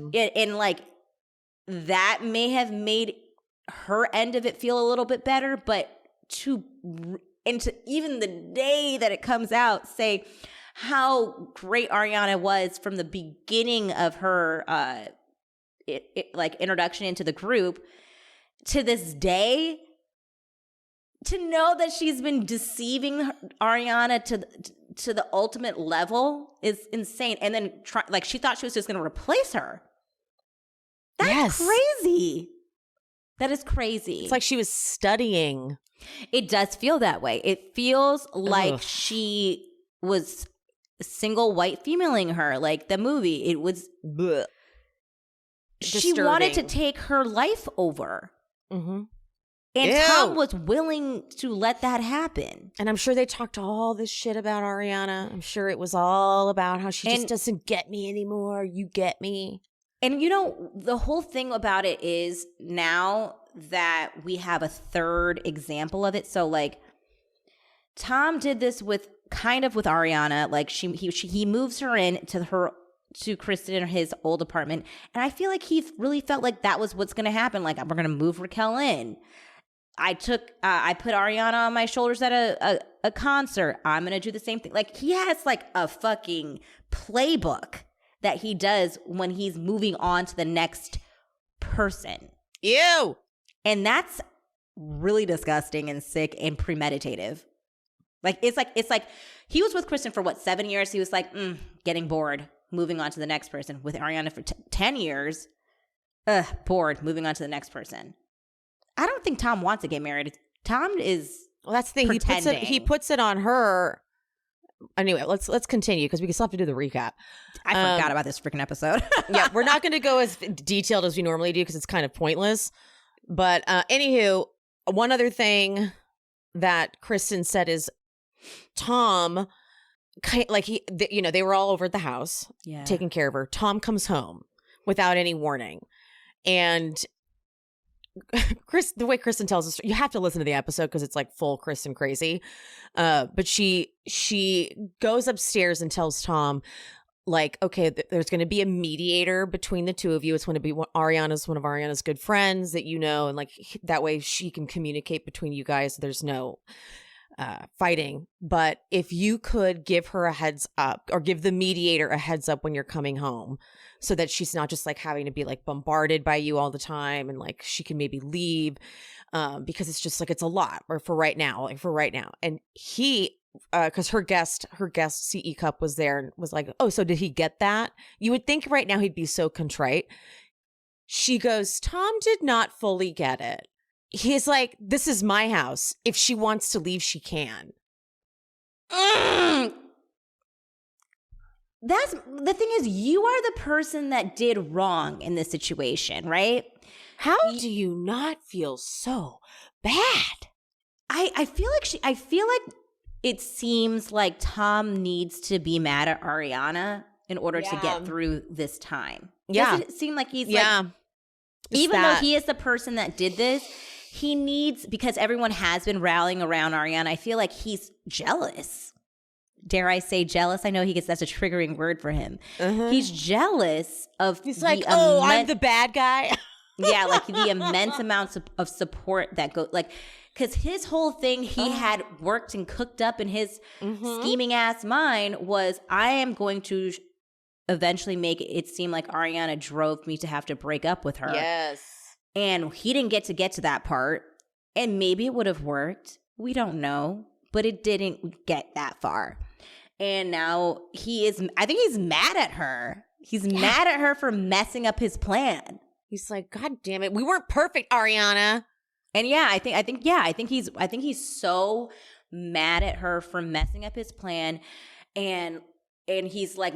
that may have made her end of it feel a little bit better, but to even the day that it comes out, say how great Ariana was from the beginning of her introduction into the group to this day, to know that she's been deceiving Ariana to the ultimate level is insane. And then she thought she was just going to replace her. That's crazy. That is crazy. It's like she was studying. It does feel that way. It feels like she was single white femaling her, like the movie. It was she wanted to take her life over. Mm-hmm. And Tom was willing to let that happen. And I'm sure they talked all this shit about Ariana. I'm sure it was all about how she just doesn't get me anymore. You get me. And the whole thing about it is now that we have a third example of it. So, like, Tom did this with Ariana. Like, he moves her in to Kristen in his old apartment, and I feel like he really felt like that was what's going to happen. Like, we're going to move Raquel in. I put Ariana on my shoulders at a concert. I'm going to do the same thing. Like, he has, like, a fucking playbook that he does when he's moving on to the next person. Ew. And that's really disgusting and sick and premeditative. Like, it's like he was with Kristen for 7 years? He was like, getting bored, moving on to the next person. With Ariana for 10 years, bored, moving on to the next person. I don't think Tom wants to get married. Tom is that's the thing. He puts it on her. Anyway, let's continue because we still have to do the recap. I forgot about this freaking episode. Yeah, we're not going to go as detailed as we normally do because it's kind of pointless. But anywho, one other thing that Kristen said is Tom, they were all over at the house taking care of her. Tom comes home without any warning. And Chris, the way Kristen tells us, you have to listen to the episode because it's like full Kristen crazy. But she goes upstairs and tells Tom, like, okay, there's going to be a mediator between the two of you. It's going to be one of Ariana's good friends that you know, and like that way she can communicate between you guys. There's no fighting. But if you could give her a heads up, or give the mediator a heads up when you're coming home, so that she's not just like having to be like bombarded by you all the time, and like she can maybe leave, because it's just like it's a lot. Or for right now, and he. Because her guest CE Cup was there and was like, oh, so did he get that? You would think right now he'd be so contrite. She goes, Tom did not fully get it. He's like, this is my house. If she wants to leave, she can. That's the thing is, you are the person that did wrong in this situation, right? How do you not feel so bad? I feel like it seems like Tom needs to be mad at Ariana in order to get through this time. Yeah. Doesn't it seem like he's like, even though he is the person that did this, he needs, because everyone has been rallying around Ariana, I feel like he's jealous. Dare I say jealous? I know that's a triggering word for him. He's jealous of He's like, oh, I'm the bad guy. Yeah, like the immense amounts of support that go, like, because his whole thing he had worked and cooked up in his scheming ass mind was, I am going to eventually make it seem like Ariana drove me to have to break up with her. Yes. And he didn't get to that part. And maybe it would have worked. We don't know. But it didn't get that far. And now I think he's mad at her. He's mad at her for messing up his plan. He's like, God damn it. We weren't perfect, Ariana. And I think he's so mad at her for messing up his plan, and he's like,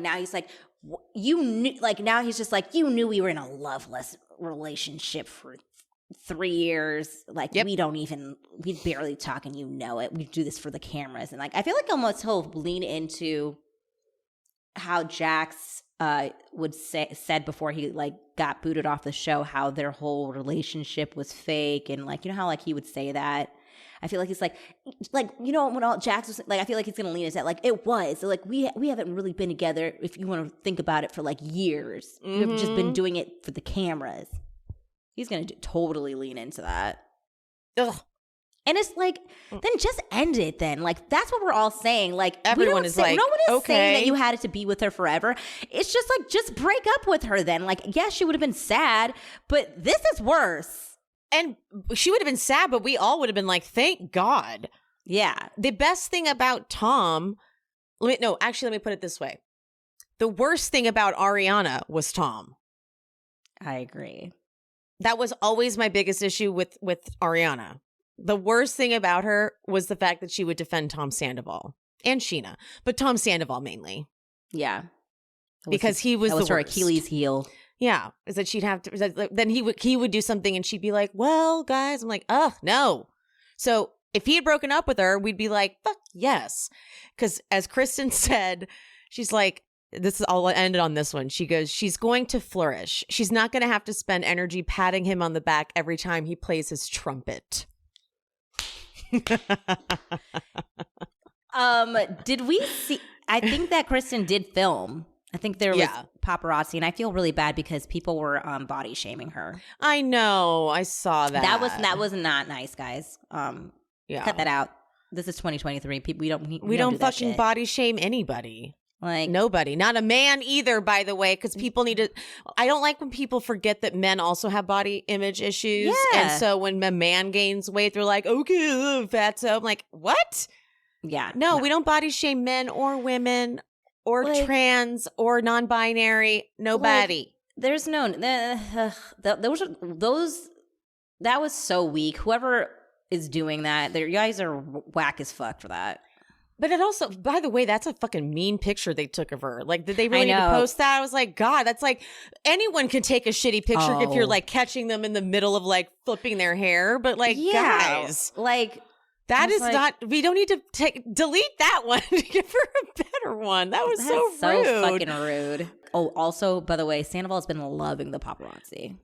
you knew, like, now he's just like, you knew we were in a loveless relationship for 3 years, like, we barely talk, and you know it. We do this for the cameras, and like, I feel like almost he'll lean into how Jax said before he like got booted off the show, how their whole relationship was fake, and like, you know how like he would say that. I feel like he's like you know, when all Jax was like, I feel like he's gonna lean into that, like, it was so, like, we haven't really been together, if you want to think about it, for like years. We've just been doing it for the cameras. He's gonna totally lean into that. Ugh. And it's like, then just end it then. Like, that's what we're all saying. Like, everyone is like, no one is saying that you okay, had to be with her forever. It's just like, just break up with her then. Like, yes, she would have been sad, but this is worse. And she would have been sad, but we all would have been like, thank God. Yeah. The best thing about Tom, let me put it this way. The worst thing about Ariana was Tom. I agree. That was always my biggest issue with Ariana. The worst thing about her was the fact that she would defend Tom Sandoval and Scheana, but Tom Sandoval mainly. Yeah. Because he was her worst. Achilles heel. Yeah. Is that she'd have to, then he would do something and she'd be like, well, guys, I'm like, ugh, no. So if he had broken up with her, we'd be like, fuck yes. Because as Kristen said, she's like, I'll end it on this one. She goes, she's going to flourish. She's not going to have to spend energy patting him on the back every time he plays his trumpet. Did we see, I think that Kristen did film. I think there was paparazzi, and I feel really bad because people were body shaming her. I know. I saw that. That was not nice, guys. Cut that out. This is 2023. People, we don't fucking body shame anybody. Like, nobody, not a man either, by the way, because people need to. I don't like when people forget that men also have body image issues. Yeah. And so when a man gains weight, they're like, okay, fatso. I'm like, what? Yeah. No, we don't body shame men or women or trans or non-binary. Nobody. Like, there's no. That was so weak. Whoever is doing that, you guys are whack as fuck for that. But it also, by the way, that's a fucking mean picture they took of her. Like, did they really need to post that? I was like, God, that's like, anyone can take a shitty picture if you're like catching them in the middle of like flipping their hair. But like, guys, like, That is not. We don't need to delete that one. Give her a better one. That was so rude. So fucking rude. Oh, also, by the way, Sandoval's been loving the paparazzi.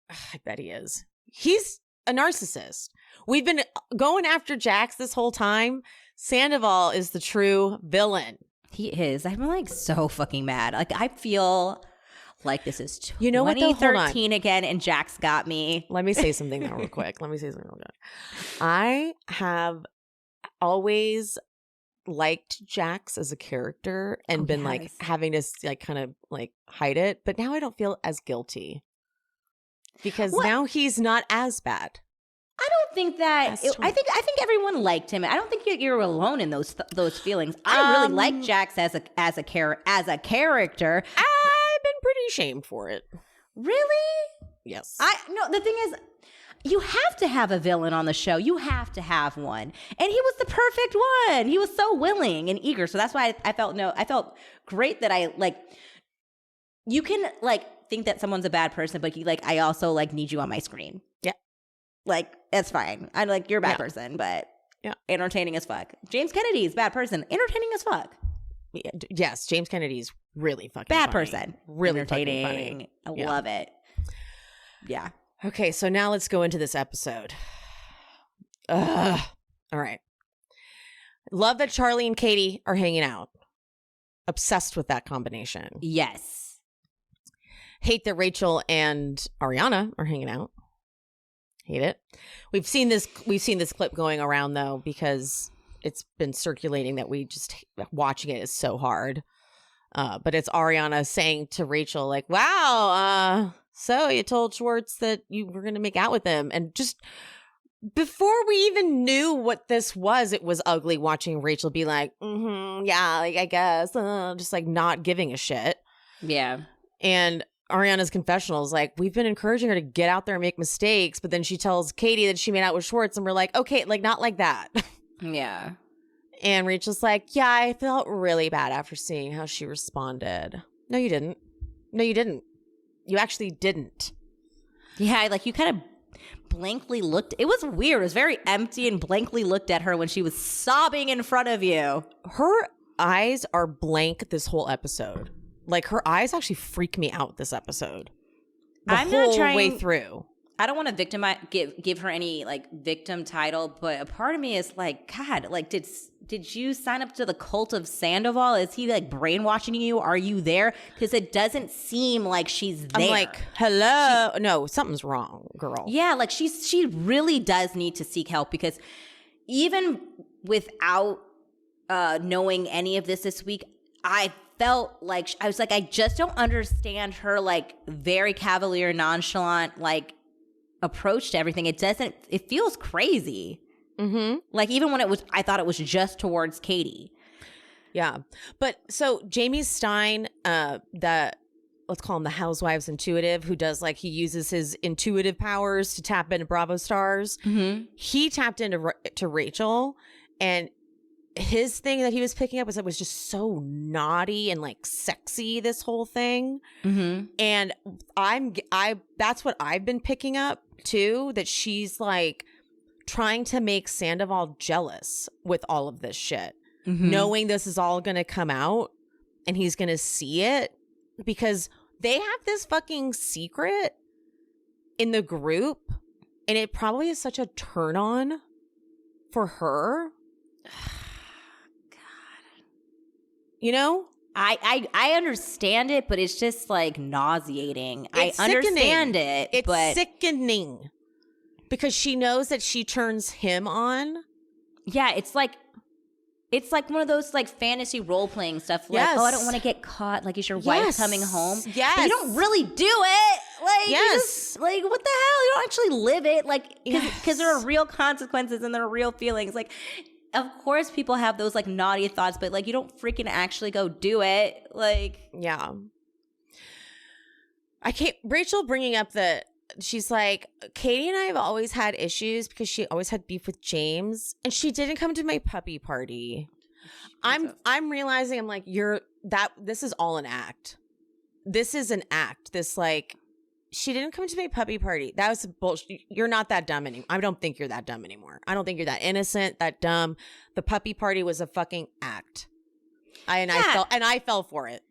I bet he is. He's a narcissist. We've been going after Jax this whole time. Sandoval is the true villain. He is. I'm like so fucking mad. Like I feel like this is 2013 again, and Jax got me. Let me say something now real quick. I have always liked Jax as a character and been like having to like kind of like hide it, but now I don't feel as guilty because now he's not as bad. I don't think that. I think everyone liked him. I don't think you're alone in those feelings. I really like Jax as a character. I've been pretty shamed for it. Really? Yes. The thing is, you have to have a villain on the show. You have to have one, and he was the perfect one. He was so willing and eager. So that's why I felt great that I like. You can like think that someone's a bad person, but I also like need you on my screen. Yeah. Like, that's fine. I like, you're a bad person, but entertaining as fuck. James Kennedy's bad person. Entertaining as fuck. Yes, James Kennedy's really fucking bad funny. Person. Really entertaining. Fucking funny. I love it. Yeah. Okay, so now let's go into this episode. All right. Love that Charlie and Katie are hanging out. Obsessed with that combination. Yes. Hate that Rachel and Ariana are hanging out. Hate it. We've seen this clip going around though because it's been circulating that watching it is so hard. But it's Ariana saying to Rachel like, "Wow, so you told Schwartz that you were going to make out with him," and just before we even knew what this was, it was ugly watching Rachel be like, "Yeah, like I guess," just like not giving a shit. Yeah, and Ariana's confessional is like, we've been encouraging her to get out there and make mistakes, but then she tells Katie that she made out with Schwartz, and we're like, okay, like not like that. Yeah. And Rachel's like, yeah, I felt really bad after seeing how she responded. No, you didn't. No, you didn't. You actually didn't. Yeah, like you kind of blankly looked. It was weird. It was very empty and blankly looked at her when she was sobbing in front of you. Her eyes are blank this whole episode. Like, her eyes actually freak me out this episode. I'm whole not trying, way through. I don't want to give her any, like, victim title, but a part of me is like, God, like, did you sign up to the cult of Sandoval? Is he, like, brainwashing you? Are you there? Because it doesn't seem like she's there. I'm like, hello? No, something's wrong, girl. Yeah, like, she really does need to seek help because even without knowing any of this week, I felt like I was like, I just don't understand her like very cavalier, nonchalant like approach to everything. It feels crazy. Mm-hmm. Like even when I thought it was just towards Katie. Yeah. But so Jamie Stein, let's call him the Housewives intuitive, who does like, he uses his intuitive powers to tap into Bravo stars. Mm-hmm. He tapped into Rachel, and his thing that he was picking up was just so naughty and like sexy, this whole thing. Mm-hmm. And that's what I've been picking up too, that she's like trying to make Sandoval jealous with all of this shit, knowing this is all going to come out and he's going to see it because they have this fucking secret in the group, and it probably is such a turn on for her. You know? I understand it, but it's just like nauseating. I understand it, it's sickening because she knows that she turns him on. Yeah, it's like one of those like fantasy role playing stuff. Like, oh, I don't want to get caught. Like, is your wife coming home? Yes, but you don't really do it. Like, yes, like what the hell? You don't actually live it. Like, because there are real consequences and there are real feelings. Like. Of course people have those like naughty thoughts, but like you don't freaking actually go do it. Like, yeah. Rachel bringing up she's like, Katie and I have always had issues because she always had beef with James and she didn't come to my puppy party. I'm realizing I'm like, this is all an act. This is an act. This like She didn't come to my puppy party. That was bullshit. You're not that dumb anymore. I don't think you're that dumb anymore. I don't think you're that innocent, that dumb. The puppy party was a fucking act. I fell for it.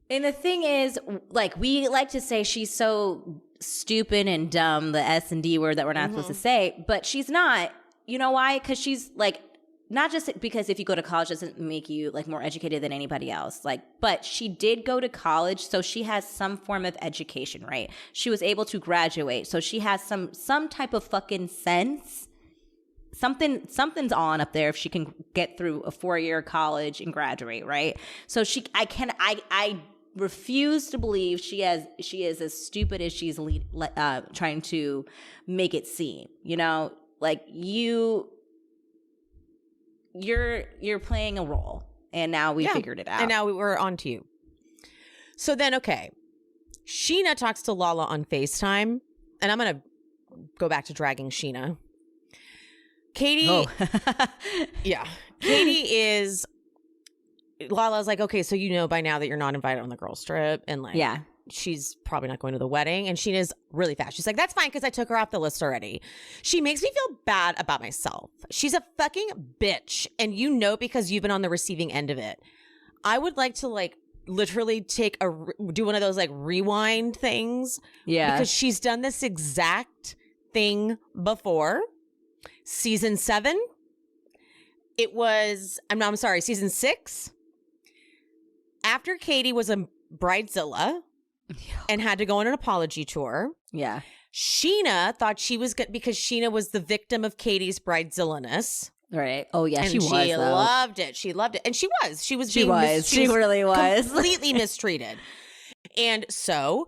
And the thing is, like, we like to say she's so stupid and dumb, the S and D word that we're not supposed to say, but she's not. You know why? Because she's like, not just because if you go to college doesn't make you like more educated than anybody else, like, but she did go to college, so she has some form of education, right? She was able to graduate, so she has some type of fucking sense. Something's on up there if she can get through a 4-year college and graduate, right? So I refuse to believe she is as stupid as she's trying to make it seem. You know, like you're playing a role, and now we figured it out. And now we're on to you. So then, okay, Scheana talks to Lala on FaceTime, and I'm going to go back to dragging Scheana. Katie, Katie is, Lala's like, okay, so you know by now that you're not invited on the girls trip, and like, she's probably not going to the wedding. And Scheana's really fast. She's like, that's fine because I took her off the list already. She makes me feel bad about myself. She's a fucking bitch. And you know, because you've been on the receiving end of it. I would like to like literally do one of those like rewind things. Yeah. Because she's done this exact thing before. Season 7. It was, I'm sorry, season 6. After Katie was a bridezilla and had to go on an apology tour. Yeah. Scheana thought she was good because Scheana was the victim of Katie's bridezilla-ness. Right. Oh, yeah, and she was. She loved it. She loved it. And she was. She really was. Completely mistreated. And so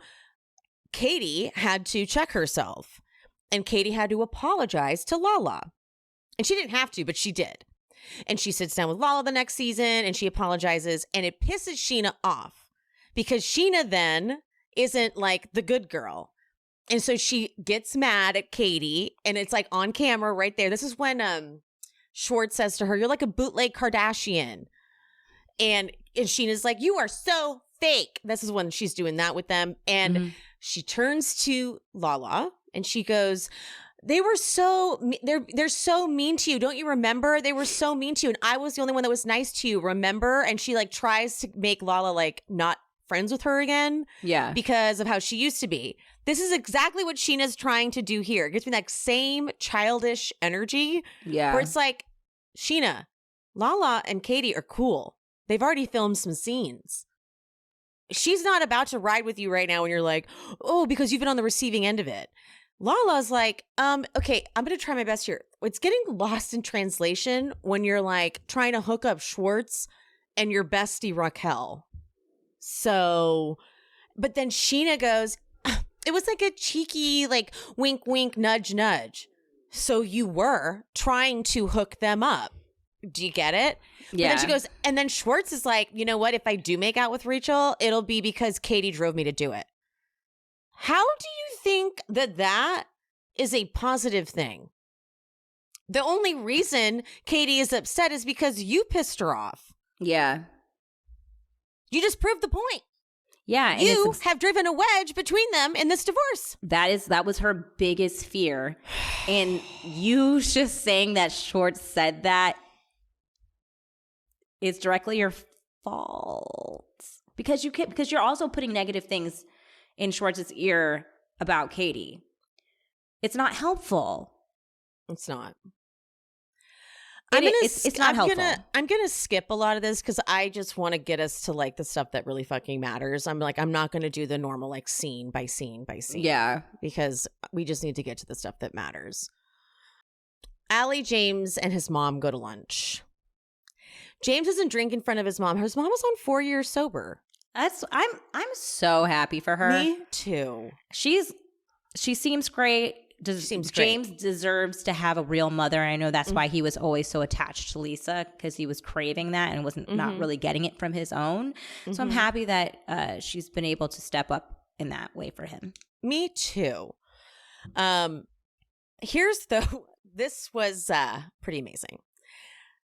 Katie had to check herself. And Katie had to apologize to Lala. And she didn't have to, but she did. And she sits down with Lala the next season and she apologizes. And it pisses Scheana off because Scheana then isn't like the good girl. And so she gets mad at Katie, and it's like on camera right there. This is when Schwartz says to her, "You're like a bootleg Kardashian." And Sheena's like, "You are so fake." This is when she's doing that with them. And she turns to Lala and she goes, they're so mean to you. Don't you remember? They were so mean to you. And I was the only one that was nice to you. Remember? And she like tries to make Lala like not friends with her again. Yeah. Because of how she used to be. This is exactly what Sheena's trying to do here. It gives me that same childish energy. Yeah. Where it's like, Scheana, Lala and Katie are cool. They've already filmed some scenes. She's not about to ride with you right now when you're like, oh, because you've been on the receiving end of it. Lala's like, okay, I'm going to try my best here. It's getting lost in translation when you're like trying to hook up Schwartz and your bestie Raquel. So, but then Scheana goes, it was like a cheeky, like wink, wink, nudge, nudge. So you were trying to hook them up. Do you get it? Yeah. But then she goes, and then Schwartz is like, you know what? If I do make out with Rachel, it'll be because Katie drove me to do it. How do you think that is a positive thing? The only reason Katie is upset is because you pissed her off. Yeah. You just proved the point. Yeah. And you have driven a wedge between them in this divorce. That was her biggest fear. And you just saying that Schwartz said that is directly your fault. Because you're also putting negative things in Schwartz's ear about Katie. It's not helpful. It's not. It's not helpful. I'm gonna skip a lot of this because I just want to get us to like the stuff that really fucking matters. I'm not gonna do the normal like scene by scene by scene. Yeah. Because we just need to get to the stuff that matters. Allie, James, and his mom go to lunch. James doesn't drink in front of his mom. His mom was on 4 years sober. I'm so happy for her. Me too. She seems great. James deserves to have a real mother. I know that's why he was always so attached to Lisa, because he was craving that and wasn't not really getting it from his own. So I'm happy that she's been able to step up in that way for him. Me too. This was pretty amazing.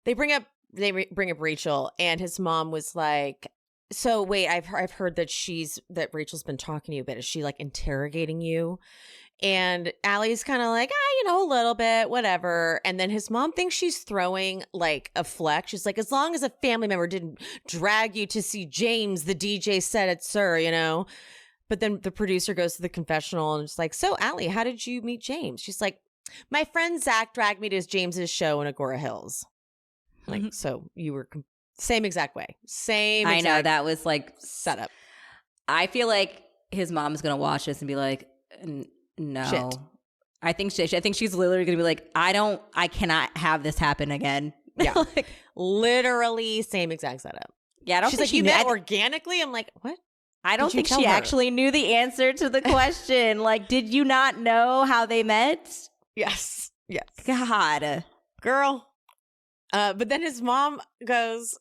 They bring up Rachel, and his mom was like, So wait, I've heard that Rachel's been talking to you a bit. Is she like interrogating you? And Allie's kind of like, a little bit, whatever. And then his mom thinks she's throwing like a flex. She's like, as long as a family member didn't drag you to see James, the DJ said it, sir, But then the producer goes to the confessional and it's like, so Allie, how did you meet James? She's like, my friend Zach dragged me to James's show in Agora Hills. Like, so you were same exact way. I know, that was like setup. I feel like his mom's going to watch this and be like, no. Shit. I think she's literally going to be like, I cannot have this happen again. Yeah. Like, literally same exact setup. Yeah, I don't She's think like, she you knew. met organically? I'm like, what? I don't think she actually knew the answer to the question. Like, did you not know how they met? Yes. God. Girl. But then his mom goes,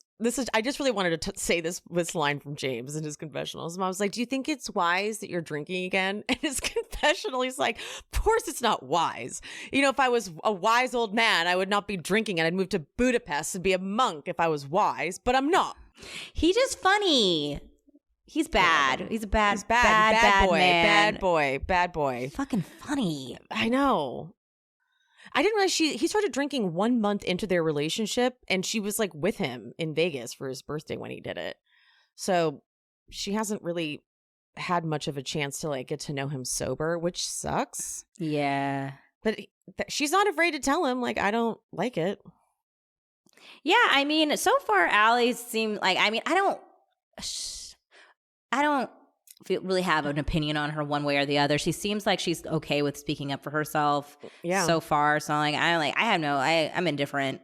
I just really wanted to say this line from James in his confessional. His mom's like, do you think it's wise that you're drinking again? And his confessional, he's like, of course it's not wise. If I was a wise old man, I would not be drinking and I'd move to Budapest and be a monk if I was wise, but I'm not. He's just funny. He's bad. He's a bad boy. man. Bad boy. Fucking funny. I know. I didn't realize he started drinking 1 month into their relationship, and she was like with him in Vegas for his birthday when he did it. So she hasn't really had much of a chance to like get to know him sober, which sucks. Yeah. But she's not afraid to tell him, like, I don't like it. Yeah, I mean, so far Allie seemed like, I don't really have an opinion on her one way or the other. She seems like she's okay with speaking up for herself so far. So I'm indifferent.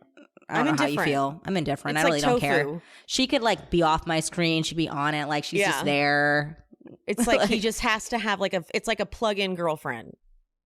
I don't know how you feel. I'm indifferent. I really don't care. She could like be off my screen. She'd be on it. Like she's just there. It's like he just has to have it's like a plug-in girlfriend.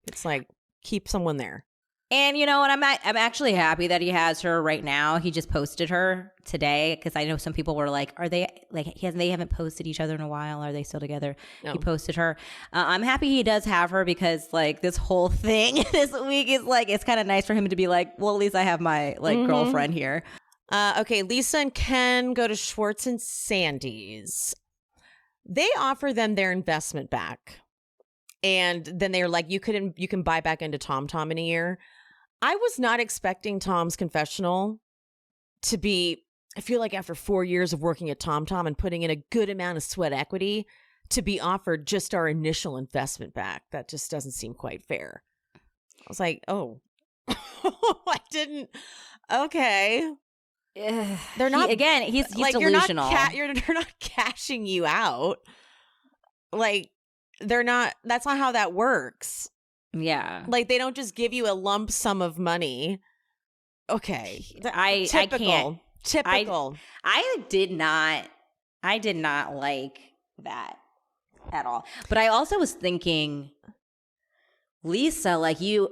It's like keep someone there. And you know what? I'm actually happy that he has her right now. He just posted her today because I know some people were like, "Are they like they haven't posted each other in a while? Are they still together?" No. He posted her. I'm happy he does have her because like this whole thing this week is like it's kind of nice for him to be like, "Well, at least I have my girlfriend here." Okay, Lisa and Ken go to Schwartz and Sandy's. They offer them their investment back, and then they're like, "You can buy back into TomTom in a year." I was not expecting Tom's confessional to be, I feel like after 4 years of working at TomTom and putting in a good amount of sweat equity, to be offered just our initial investment back. That just doesn't seem quite fair. I was like, oh, I didn't. Okay. They're not, he's like, delusional. They're not cashing you out. Like, they're not, that's not how that works. Yeah. Like, they don't just give you a lump sum of money. Okay. I can't. Typical. I did not like that at all. But I also was thinking, Lisa, like you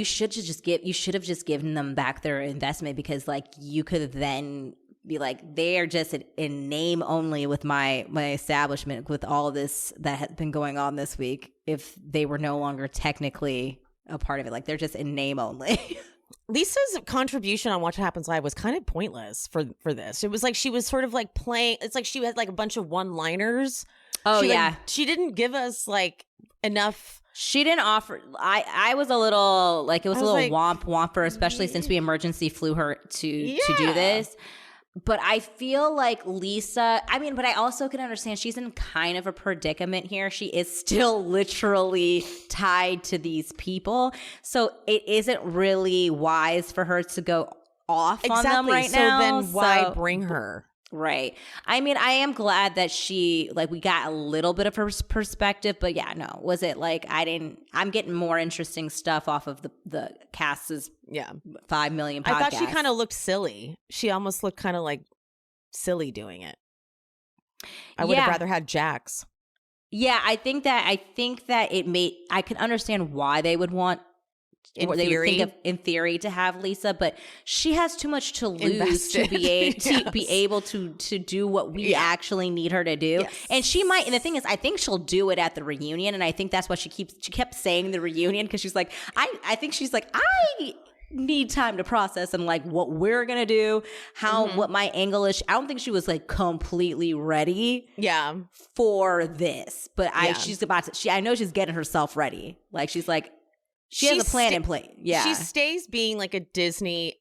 should have just given them back their investment because like you could have then be like, they are just in name only with my establishment with all of this that has been going on this week if they were no longer technically a part of it. Like they're just in name only. Lisa's contribution on Watch What Happens Live was kind of pointless for this. It was like she was sort of like playing, it's like she had like a bunch of one-liners. Oh, yeah. She didn't give us like enough. She didn't offer. I was a little like, it was a little like, womper, especially since we emergency flew her to do this. But I feel like Lisa, but I also can understand she's in kind of a predicament here. She is still literally tied to these people. So it isn't really wise for her to go off on them right now. So then why bring her? Right. I am glad that we got a little bit of her perspective, but yeah, no. Was it like, I'm getting more interesting stuff off of the cast's 5 million podcasts. I thought she kind of looked silly. She almost looked kind of like silly doing it. I would have rather had Jax. Yeah, I think that I can understand why they would want in theory to have Lisa, but she has too much to lose to be able to do what we actually need her to do. Yes. And she might, and the thing is, I think she'll do it at the reunion, and I think that's why she kept saying the reunion, because she's like, I think she's like, I need time to process and like what we're gonna do, what my angle is. I don't think she was like completely ready for this, but she's about to, I know she's getting herself ready. Like she's like, she has a plan in place. Yeah. She stays being like a Disney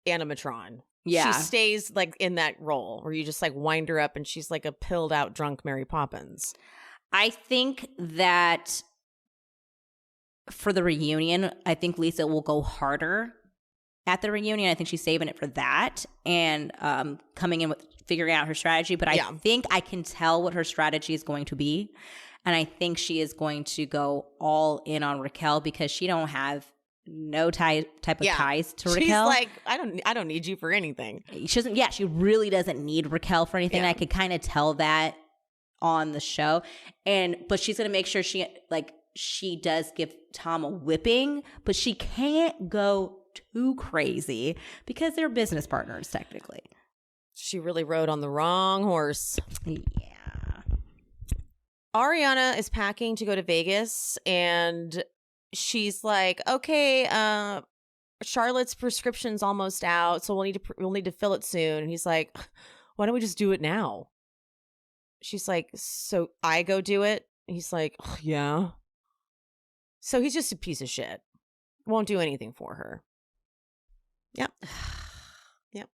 animatron. Yeah. She stays like in that role where you just like wind her up and she's like a pilled out drunk Mary Poppins. I think that for the reunion, I think Lisa will go harder at the reunion. I think she's saving it for that and coming in with figuring out her strategy. But I think I can tell what her strategy is going to be. And I think she is going to go all in on Raquel because she don't have no type of ties to Raquel. She's like, I don't need you for anything. She doesn't. Yeah, she really doesn't need Raquel for anything. I could kind of tell that on the show, but she's gonna make sure she does give Tom a whipping, but she can't go too crazy because they're business partners technically. She really rode on the wrong horse. Yeah. Ariana is packing to go to Vegas and she's like, okay, Charlotte's prescription's almost out, so we'll need to fill it soon. And he's like, why don't we just do it now? She's like, so I go do it? He's like, oh, yeah. So he's just a piece of shit. Won't do anything for her. Yep. Yep.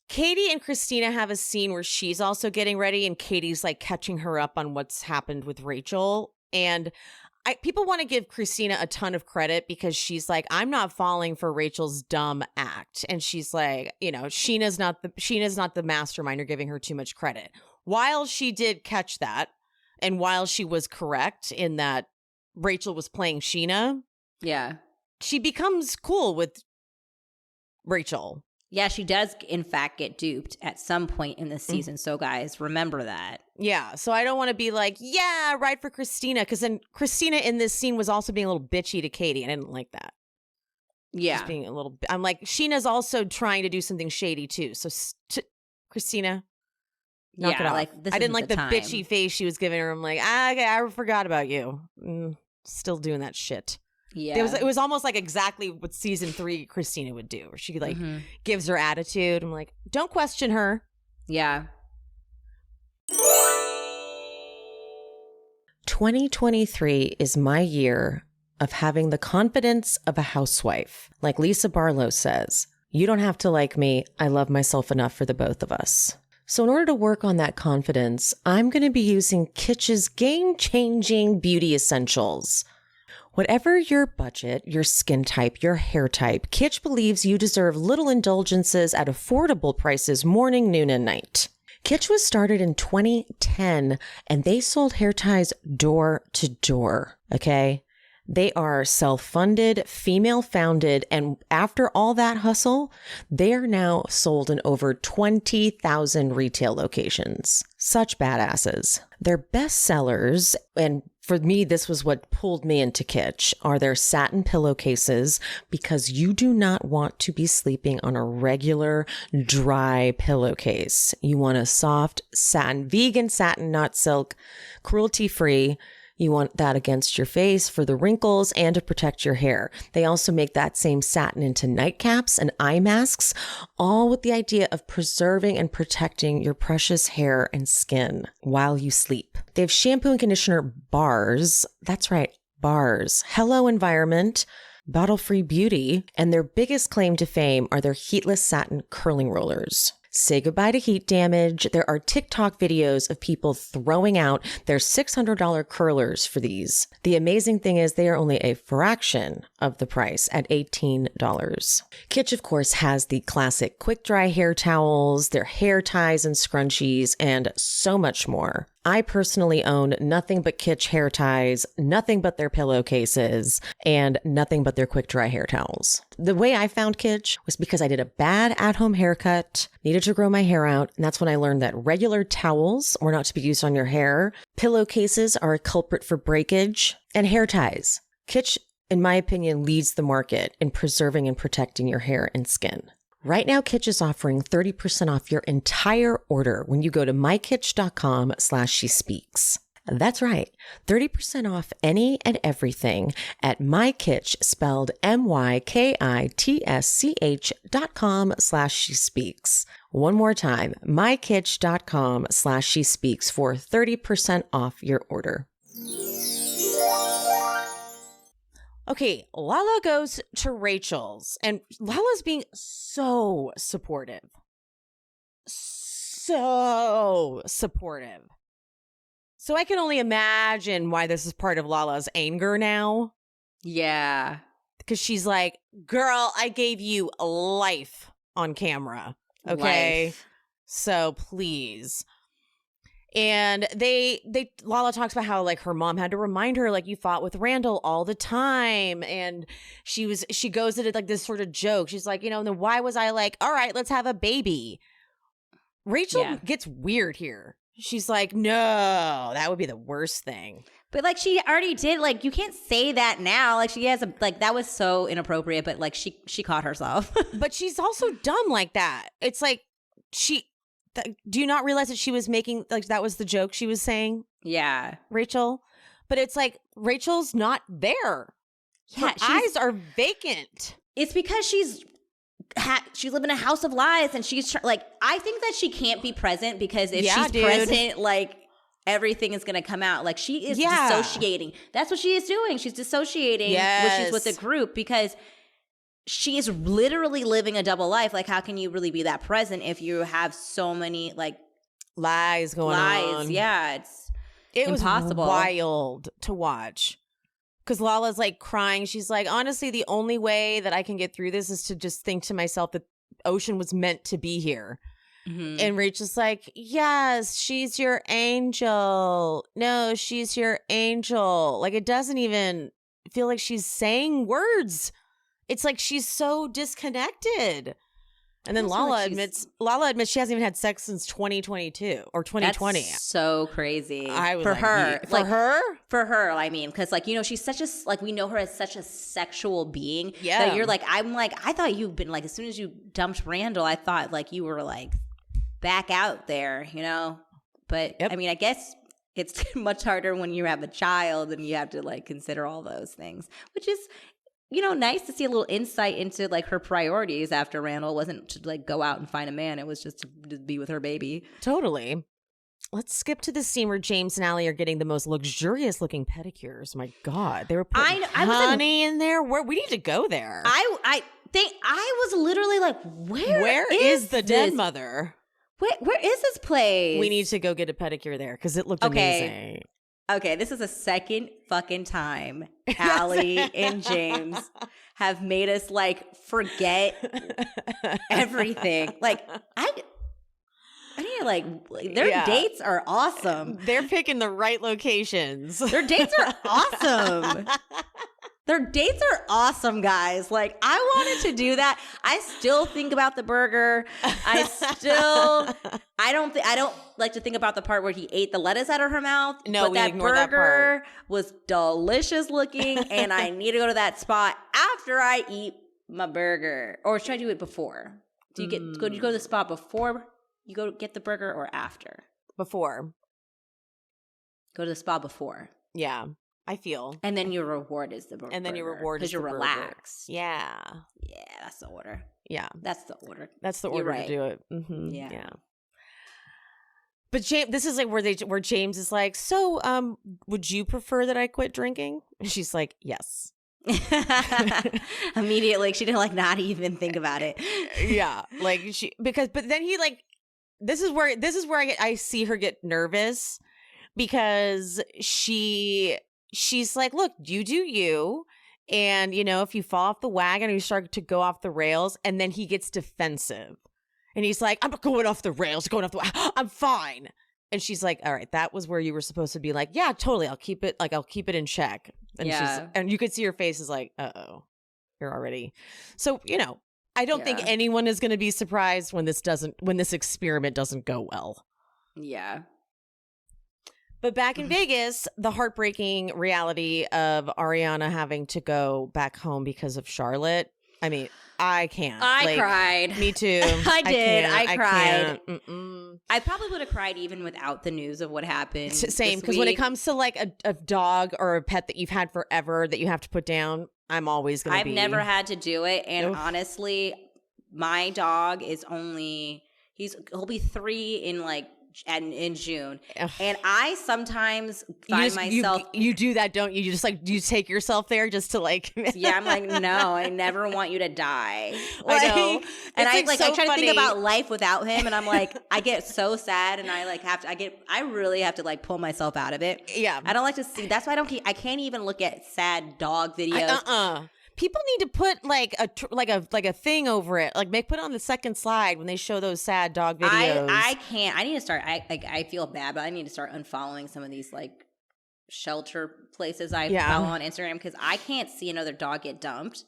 Katie and Christina have a scene where she's also getting ready and Katie's like catching her up on what's happened with Rachel. And people want to give Christina a ton of credit because she's like, I'm not falling for Rachel's dumb act. And she's like, Scheana's not the mastermind. You're giving her too much credit. While she did catch that, and while she was correct in that Rachel was playing Scheana, she becomes cool with Rachel. Yeah, she does, in fact, get duped at some point in the season. So, guys, remember that. Yeah, so I don't want to be like, yeah, right for Christina. Because then Christina in this scene was also being a little bitchy to Katie. I didn't like that. Yeah. Just being a little, I'm like, Scheana's also trying to do something shady, too. So, Christina, knock it off. Like, I didn't like the bitchy face she was giving her. I'm like, I forgot about you. Still doing that shit. Yeah. It was almost like exactly what season 3 Christina would do, where she like gives her attitude. I'm like, don't question her. Yeah. 2023 is my year of having the confidence of a housewife. Like Lisa Barlow says, you don't have to like me. I love myself enough for the both of us. So in order to work on that confidence, I'm going to be using Kitsch's game-changing beauty essentials. Whatever your budget, your skin type, your hair type, Kitsch believes you deserve little indulgences at affordable prices morning, noon, and night. Kitsch was started in 2010, and they sold hair ties door to door, okay? They are self-funded, female-founded, and after all that hustle, they are now sold in over 20,000 retail locations. Such badasses. Their best sellers, and for me, this was what pulled me into Kitsch, are their satin pillowcases, because you do not want to be sleeping on a regular, dry pillowcase. You want a soft satin, vegan satin, not silk, cruelty-free. You want that against your face for the wrinkles and to protect your hair. They also make that same satin into nightcaps and eye masks, all with the idea of preserving and protecting your precious hair and skin while you sleep. They have shampoo and conditioner bars. That's right, bars. Hello Environment, bottle-free beauty, and their biggest claim to fame are their heatless satin curling rollers. Say goodbye to heat damage. There are TikTok videos of people throwing out their $600 curlers for these. The amazing thing is they are only a fraction of the price at $18. Kitsch, of course, has the classic quick dry hair towels, their hair ties and scrunchies, and so much more. I personally own nothing but Kitsch hair ties, nothing but their pillowcases, and nothing but their quick dry hair towels. The way I found Kitsch was because I did a bad at-home haircut, needed to grow my hair out, and that's when I learned that regular towels were not to be used on your hair, pillowcases are a culprit for breakage, and hair ties. Kitsch, in my opinion, leads the market in preserving and protecting your hair and skin. Right now, Kitsch is offering 30% off your entire order when you go to mykitsch.com/shespeaks. That's right. 30% off any and everything at MyKitsch, spelled MyKitsch.com/she-speaks. One more time, MyKitsch.com/she-speaks for 30% off your order. Okay, Lala goes to Rachel's, and Lala's being so supportive. So supportive. So I can only imagine why this is part of Lala's anger now. Yeah. Because she's like, girl, I gave you life on camera. Okay. Life. So please. And Lala talks about how like her mom had to remind her, like, you fought with Randall all the time. And she goes into like this sort of joke. She's like, and then why was I like, all right, let's have a baby? Rachel gets weird here. She's like, no, that would be the worst thing. But like she already did, like you can't say that now. Like she has that was so inappropriate, but like she caught herself. But she's also dumb like that. It's like do you not realize that she was making, like, that was the joke she was saying? Yeah. Rachel. But it's like, Rachel's not there. Yeah, her eyes are vacant. It's because she's living in a house of lies, and she's like, I think that she can't be present because if she's present, like everything is going to come out. Like she is dissociating. That's what she is doing. She's dissociating when she's with the group because she is literally living a double life. Like, how can you really be that present if you have so many like lies going on? Yeah, it impossible. Was wild to watch. Because Lala's like crying. She's like, honestly, the only way that I can get through this is to just think to myself that Ocean was meant to be here. Mm-hmm. And Rachel's like, yes, she's your angel. No, she's your angel. Like, it doesn't even feel like she's saying words. It's like she's so disconnected. And then Lala admits she hasn't even had sex since 2022 or 2020. That's so crazy. I was for her. For her, I mean, because like, she's such a, like, we know her as such a sexual being. Yeah. That you're like, I'm like, I thought you've been like, as soon as you dumped Randall, I thought like you were like back out there, But I mean, I guess it's much harder when you have a child and you have to like consider all those things, which is, nice to see a little insight into like her priorities after Randall wasn't to like go out and find a man. It was just to be with her baby. Totally. Let's skip to the scene where James and Allie are getting the most luxurious looking pedicures. My God, they were putting honey in there. We need to go there. I was literally like, where is the dead mother? Where is this place? We need to go get a pedicure there because it looked amazing. Okay, this is the second fucking time Allie and James have made us like forget everything. Like I need like their dates are awesome. They're picking the right locations. Their dates are awesome. Their dates are awesome, guys. Like, I wanted to do that. I still think about the burger. I don't like to think about the part where he ate the lettuce out of her mouth. No, but we that ignore that burger part. Was delicious looking, and I need to go to that spot after I eat my burger. Or should I do it before? Do you go to the spot before you go get the burger or after? Before. Go to the spot before. Yeah. I feel. And then your reward is the burger. And then your reward is the burger. Because you're relaxed. Yeah. Yeah, that's the order. Yeah. That's the order. That's the order to do it. Mm-hmm. Yeah. But James, this is like where James is like, so would you prefer that I quit drinking? And she's like, yes. Immediately. She didn't like not even think about it. Yeah. Like but then he like, this is where I see her get nervous because she's like, look, you do you. And, if you fall off the wagon or you start to go off the rails, and then he gets defensive. And he's like, I'm not going off the rails, I'm fine. And she's like, all right, that was where you were supposed to be like, yeah, totally. I'll keep it in check. And and you could see her face is like, uh-oh, you're already. So, I don't think anyone is going to be surprised when this experiment doesn't go well. Yeah. But back in Vegas, the heartbreaking reality of Ariana having to go back home because of Charlotte. I mean, I can't. I cried. Me too. I did. I cried. Can't. I probably would have cried even without the news of what happened. Same, because when it comes to like a dog or a pet that you've had forever that you have to put down, I'm always going to be. I've never had to do it. And honestly, my dog is he'll be 3 in June. Ugh. And I sometimes find myself. You do that, don't you? You just you take yourself there just to like. Yeah, I'm like, no, I never want you to die. I know. And I try to think about life without him, and I'm like, I get so sad, and I really have to like pull myself out of it. Yeah, I don't like to see. That's why I can't even look at sad dog videos. People need to put like a thing over it, like put it on the second slide when they show those sad dog videos. I can't. I need to start. I feel bad, but I need to start unfollowing some of these like shelter places I follow on Instagram because I can't see another dog get dumped.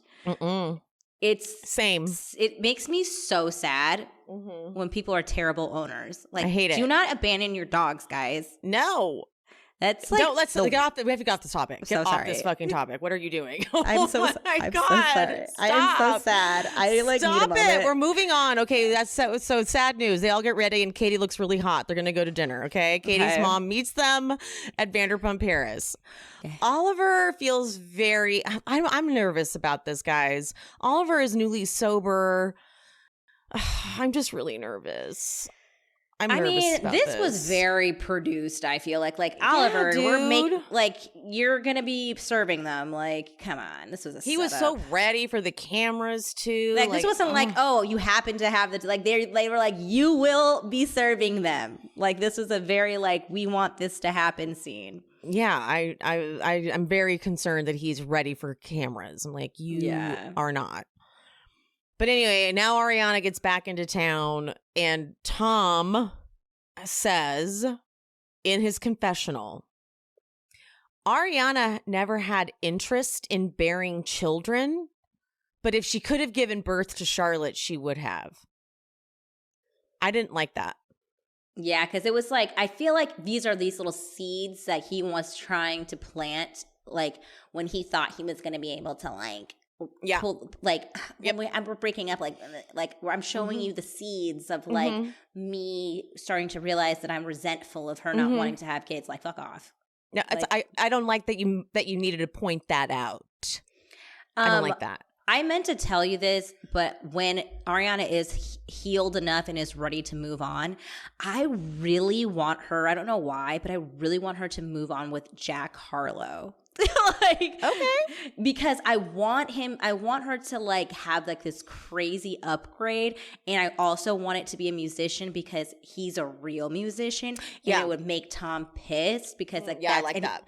It's same. It makes me so sad when people are terrible owners. Like, I hate it. Do not abandon your dogs, guys. No. That's like let's get off. We have to get off this topic. Get off this fucking topic. What are you doing? I'm so sorry. I'm so sorry. I am so sad. I like stop it. We're moving on. Okay, that's so sad news. They all get ready, and Katie looks really hot. They're gonna go to dinner. Okay, Katie's mom meets them at Vanderpump Paris. Okay. Oliver feels very. I'm nervous about this, guys. Oliver is newly sober. I'm just really nervous. This was very produced. I feel like Oliver, you're gonna be serving them. Like, come on, this was a. He was so ready for the cameras too. Like this wasn't you happen to have the they were like you will be serving them. Like this was a very we want this to happen scene. Yeah, I'm very concerned that he's ready for cameras. I'm like, you are not. But anyway, now Ariana gets back into town, and Tom says in his confessional, Ariana never had interest in bearing children, but if she could have given birth to Charlotte, she would have. I didn't like that. Yeah, because it was I feel like these are these little seeds that he was trying to plant, when he thought he was going to be able to pull, we're breaking up where I'm showing you the seeds of me starting to realize that I'm resentful of her not wanting to have kids. Like, fuck off. Yeah, I don't like that you needed to point that out. I don't like that. I meant to tell you this, but when Ariana is healed enough and is ready to move on, I really want her, I don't know why, but I really want her to move on with Jack Harlow. Okay. Because I want her to have this crazy upgrade, and I also want it to be a musician because he's a real musician. And it would make Tom pissed because I like that.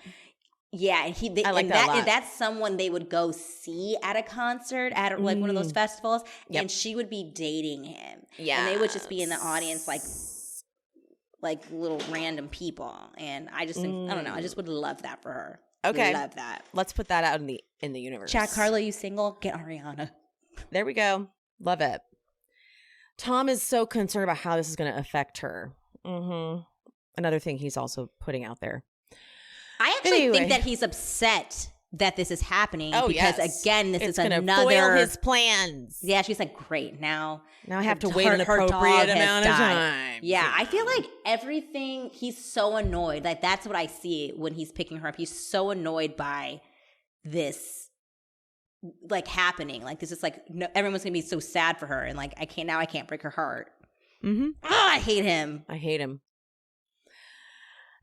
Yeah, and I like that a lot. That's someone they would go see at a concert at one of those festivals, and she would be dating him. Yeah, and they would just be in the audience like little random people, and I just think I don't know. I just would love that for her. Okay, love that. Let's put that out in the universe. Jack Harlow, you single? Get Ariana. There we go. Love it. Tom is so concerned about how this is going to affect her. Another thing he's also putting out there. I actually think that he's upset that this is happening because again, this is another foil his plans. Yeah, she's like, great, now I have to wait an appropriate amount of time. Yeah, I feel like everything, he's so annoyed. That's what I see when he's picking her up. He's so annoyed by this happening. This is no, everyone's gonna be so sad for her, and I can't break her heart. I hate him.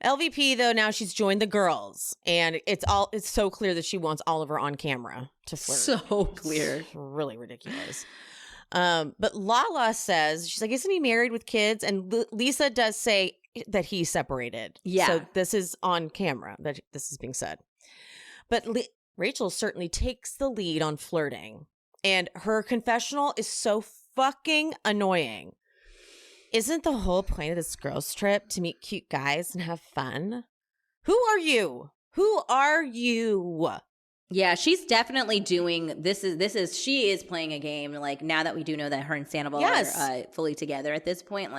LVP, though, now she's joined the girls, and it's so clear that she wants Oliver on camera to flirt. So clear. It's really ridiculous. But Lala says, she's like, isn't he married with kids? And Lisa does say that he's separated. Yeah. So this is on camera that this is being said. But Rachel certainly takes the lead on flirting, and her confessional is so fucking annoying. Isn't the whole point of this girls' trip to meet cute guys and have fun? Who are you? Yeah, she's definitely doing she is playing a game. Now that we do know that her and Sandoval are fully together at this point,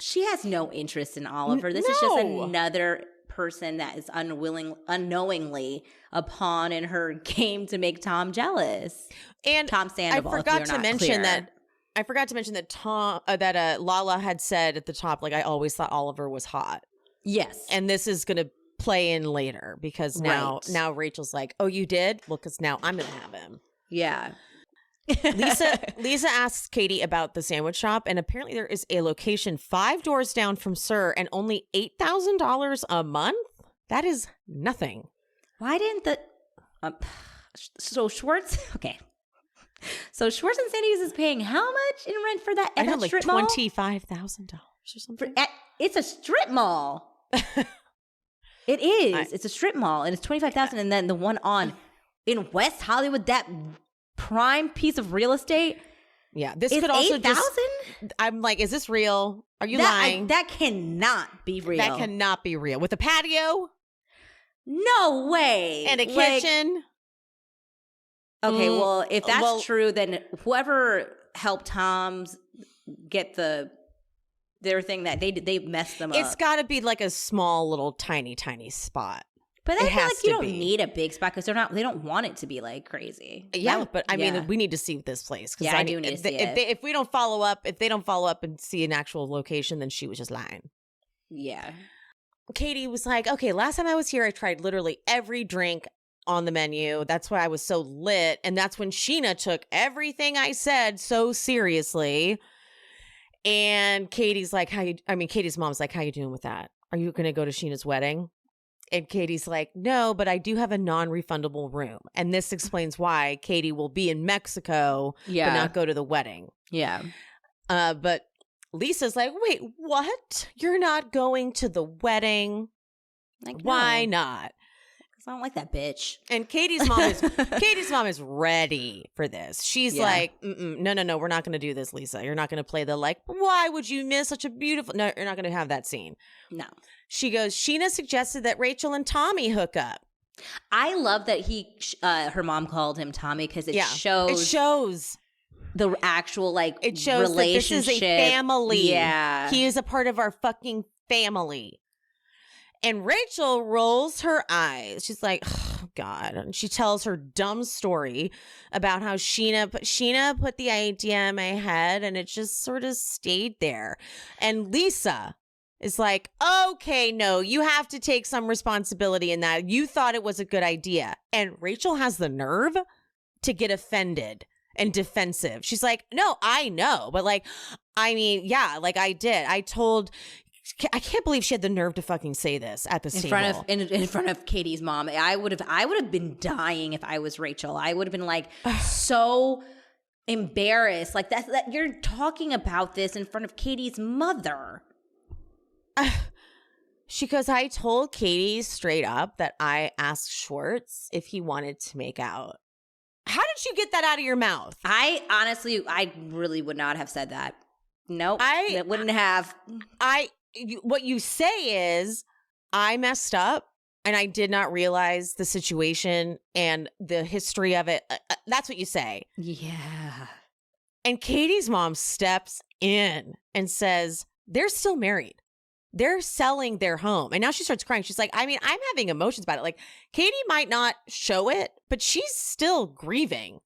she has no interest in Oliver. This is just another person that is unknowingly a pawn in her game to make Tom jealous. And Tom Sandoval. I forgot to mention that Lala had said at the top, like, I always thought Oliver was hot. Yes. And this is going to play in later because now Rachel's like, oh, you did? Well, because now I'm going to have him. Yeah. Lisa asks Katie about the sandwich shop, and apparently there is a location 5 doors down from SUR and only $8,000 a month. That is nothing. Why didn't the so Schwartz? Okay, so Schwartz and Sandy's is paying how much in rent for that? I know, that like strip mall? $25,000 or something. It's a strip mall. It is. It's a strip mall, and it's $25,000. And then the one in West Hollywood, that prime piece of real estate. Yeah, this could also $8,000? I'm like, is this real? Are you lying? That cannot be real. That cannot be real. With a patio? No way. And a kitchen? Okay, well, if that's true, then whoever helped Tom's get their thing that they messed them up. It's got to be like a small little tiny spot. But I feel like you don't need a big spot because they don't want it to be like crazy. Yeah, but I mean, we need to see this place. Yeah, I do need to see it. If they don't follow up and see an actual location, then she was just lying. Yeah. Katie was like, okay, last time I was here, I tried literally every drink on the menu. That's why I was so lit. And that's when Scheana took everything I said so seriously. And Katie's mom's like, how you doing with that? Are you going to go to Scheana's wedding? And Katie's like, no, but I do have a non-refundable room. And this explains why Katie will be in Mexico, but not go to the wedding. Yeah. But Lisa's like, wait, what? You're not going to the wedding? Like, why not? Because I don't like that bitch. And Katie's mom is ready for this. She's like, no, we're not going to do this, Lisa. You're not going to play the like, why would you miss such a beautiful... No, you're not going to have that scene. No. She goes, Scheana suggested that Rachel and Tommy hook up. I love that her mom called him Tommy because it shows the actual it shows relationship. That this is a family. Yeah. He is a part of our fucking family. And Rachel rolls her eyes. She's like, oh, God. And she tells her dumb story about how Scheana put the idea in my head and it just sort of stayed there. And Lisa is like, okay, no, you have to take some responsibility in that. You thought it was a good idea. And Rachel has the nerve to get offended and defensive. She's like, no, I know. But like, I mean, yeah, like I did. I can't believe she had the nerve to fucking say this at the table. In front of Katie's mom. I would have been dying if I was Rachel. I would have been like so embarrassed. Like that you're talking about this in front of Katie's mother. She goes, I told Katie straight up that I asked Schwartz if he wanted to make out. How did you get that out of your mouth? I really would not have said that. Nope. I wouldn't have. What you say is, I messed up and I did not realize the situation and the history of it. That's what you say. Yeah. And Katie's mom steps in and says, they're still married. They're selling their home. And now she starts crying. She's like, I mean, I'm having emotions about it. Like, Katie might not show it, but she's still grieving.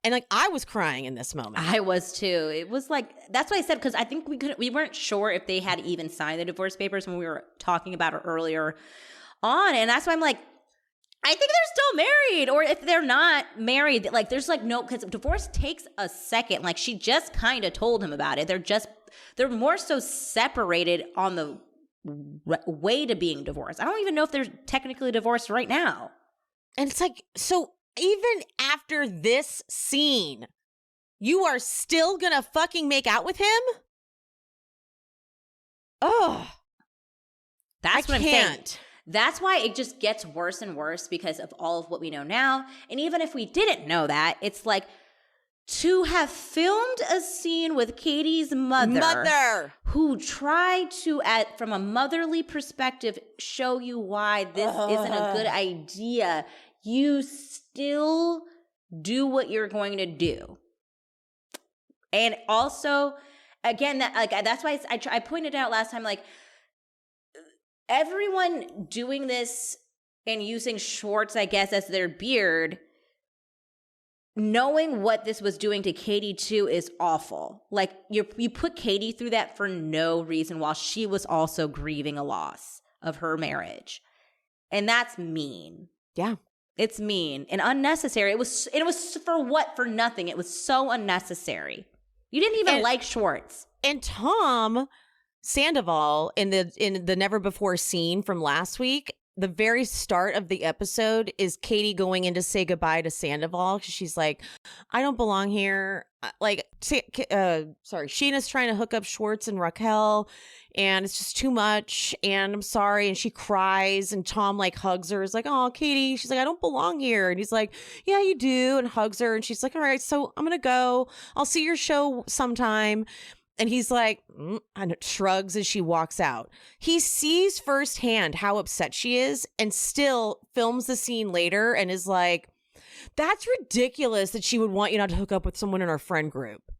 And like, I was crying in this moment. I was too. It was like, that's what I said, because I think we weren't sure if they had even signed the divorce papers when we were talking about it earlier on. And that's why I'm like, I think they're still married. Or if they're not married, like there's like no, because divorce takes a second. Like she just kind of told him about it. They're more so separated on the way to being divorced. I don't even know if they're technically divorced right now. And it's like, so even after this scene, you are still gonna fucking make out with him? Oh, that's what I'm saying. That's why it just gets worse and worse because of all of what we know now. And even if we didn't know that, it's like to have filmed a scene with Katie's mother who tried to, from a motherly perspective, show you why this isn't a good idea. You still do what you're going to do. And also, again, that's why I pointed out last time, like, everyone doing this and using shorts, I guess, as their beard, knowing what this was doing to Katie too is awful. Like you put Katie through that for no reason while she was also grieving a loss of her marriage. And that's mean. Yeah. It's mean and unnecessary. It was for what? For nothing. It was so unnecessary. You didn't even like Schwartz. And Tom Sandoval in the never before scene from last week, the very start of the episode is Katie going in to say goodbye to Sandoval. She's like, I don't belong here. Scheana's trying to hook up Schwartz and Raquel, and it's just too much, and I'm sorry. And she cries, and Tom like hugs her. Is like, oh, Katie. She's like, I don't belong here. And he's like, yeah, you do, and hugs her. And she's like, all right, so I'm gonna go. I'll see your show sometime. And he's like, and shrugs as she walks out. He sees firsthand how upset she is and still films the scene later and is like, that's ridiculous that she would want you not to hook up with someone in our friend group.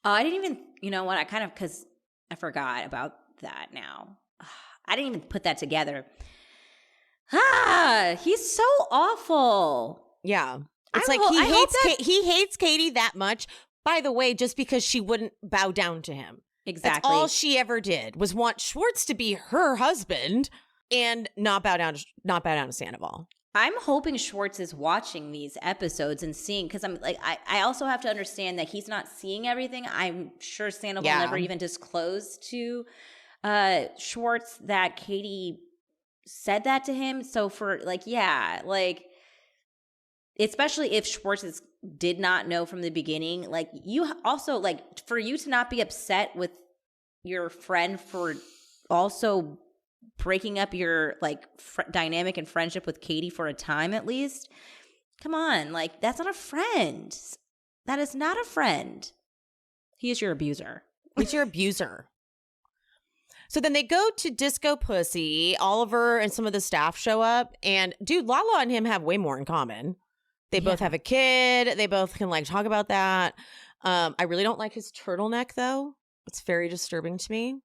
I didn't even, you know what? Because I forgot about that now. I didn't even put that together. He's so awful. Yeah. It's he hates Katie that much. By the way, just because she wouldn't bow down to him. Exactly. That's all she ever did was want Schwartz to be her husband and not bow down to Sandoval. I'm hoping Schwartz is watching these episodes and seeing, because I'm like, I also have to understand that he's not seeing everything. I'm sure Sandoval never even disclosed to Schwartz that Katie said that to him. So for especially if Schwartz did not know from the beginning, like you also like for you to not be upset with your friend for also breaking up your like dynamic and friendship with Katie for a time at least. Come on, like that's not a friend. That is not a friend. He is your abuser. He's your abuser. So then they go to Disco Pussy. Oliver and some of the staff show up, and dude, Lala and him have way more in common. They both have a kid. They both can like talk about that. I really don't like his turtleneck though. It's very disturbing to me.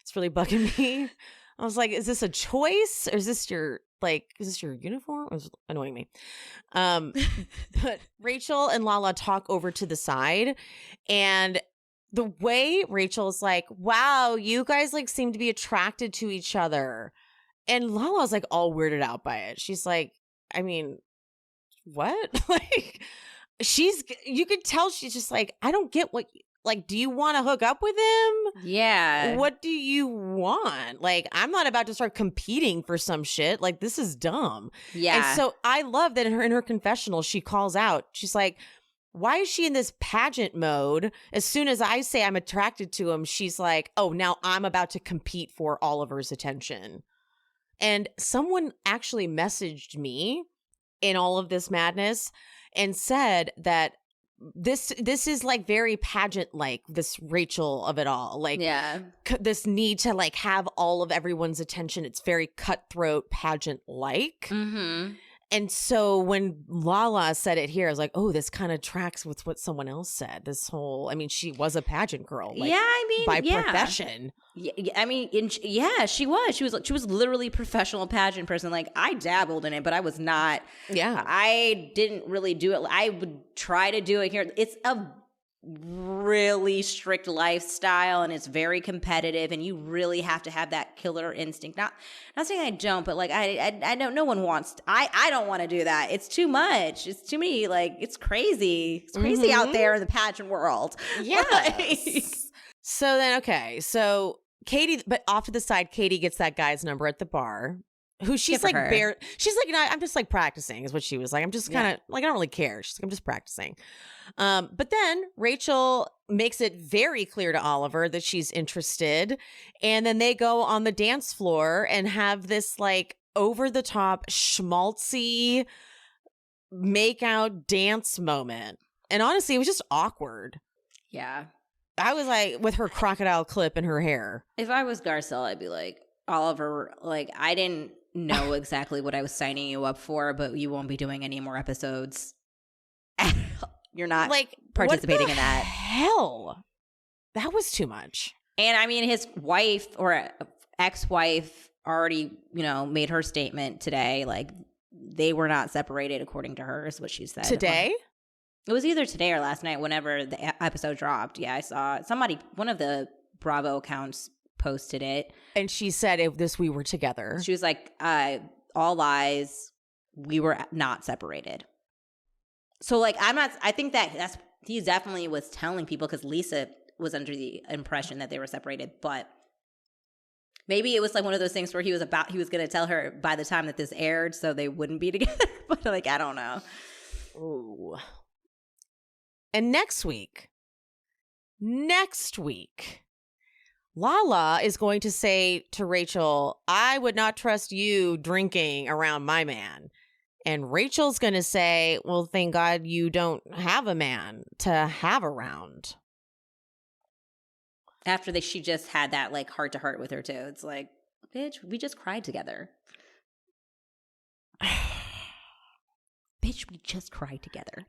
It's really bugging me. I was like, is this a choice? Or is this your uniform? It was annoying me. But Rachel and Lala talk over to the side, and the way Rachel is like, wow, you guys like seem to be attracted to each other. And Lala's like all weirded out by it. She's like, I mean, what? Like you could tell she's just like, I don't get what, like, do you want to hook up with him? Yeah. What do you want? Like, I'm not about to start competing for some shit. Like, this is dumb. Yeah. And so I love that in her confessional, she calls out. She's like, why is she in this pageant mode? As soon as I say I'm attracted to him, she's like, oh, now I'm about to compete for Oliver's attention. And someone actually messaged me in all of this madness and said that this is like very pageant like, this Rachel of it all, like this need to like have all of everyone's attention. It's very cutthroat pageant like. And so when Lala said it here, I was like, oh, this kind of tracks with what someone else said. This whole, I mean, she was a pageant girl. Like, by profession. Yeah, I mean, she was. She was literally a professional pageant person. Like, I dabbled in it, but I was not. Yeah. I didn't really do it. I would try to do it here. It's a really strict lifestyle, and it's very competitive, and you really have to have that killer instinct. Not saying I don't, but like I don't. No one wants. I don't want to do that. It's too much. It's too many. Like, it's crazy. It's crazy out there in the pageant world. Yes. So then, okay, so Katie, but off to the side, Katie gets that guy's number at the bar. Who she's like, she's like, I'm just like practicing, is what she was like. I'm just kind of like, I don't really care. She's like, I'm just practicing. But then Rachel makes it very clear to Oliver that she's interested. And then they go on the dance floor and have this like over the top schmaltzy make out dance moment. And honestly, it was just awkward. Yeah. I was like, with her crocodile clip in her hair. If I was Garcelle, I'd be like, Oliver, like, I didn't know exactly what I was signing you up for, but you won't be doing any more episodes. You're not like participating in that. Hell, that was too much. And I mean, his wife, or ex-wife already, made her statement today. Like, they were not separated, according to her, is what she said. Today? It was either today or last night, whenever the episode dropped. Yeah, I saw somebody, one of the Bravo accounts posted it. And she said, we were together. She was like, all lies. We were not separated. So, like, I think that's he definitely was telling people, because Lisa was under the impression that they were separated, but maybe it was like one of those things where he was going to tell her by the time that this aired so they wouldn't be together. But, like, I don't know. Ooh. And next week, Lala is going to say to Rachel, I would not trust you drinking around my man. And Rachel's going to say, well, thank God you don't have a man to have around. After she just had that, like, heart-to-heart with her, too. It's like, bitch, we just cried together. Bitch, we just cried together.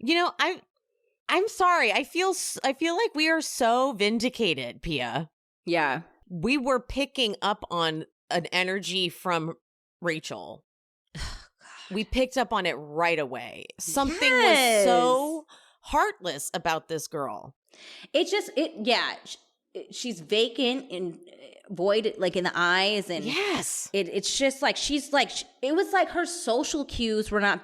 I'm sorry. I feel like we are so vindicated, Pia. Yeah. We were picking up on an energy from Rachel. We picked up on it right away. Something was so heartless about this girl. She's vacant and void, like, in the eyes, and yes, it's just like it was like her social cues were not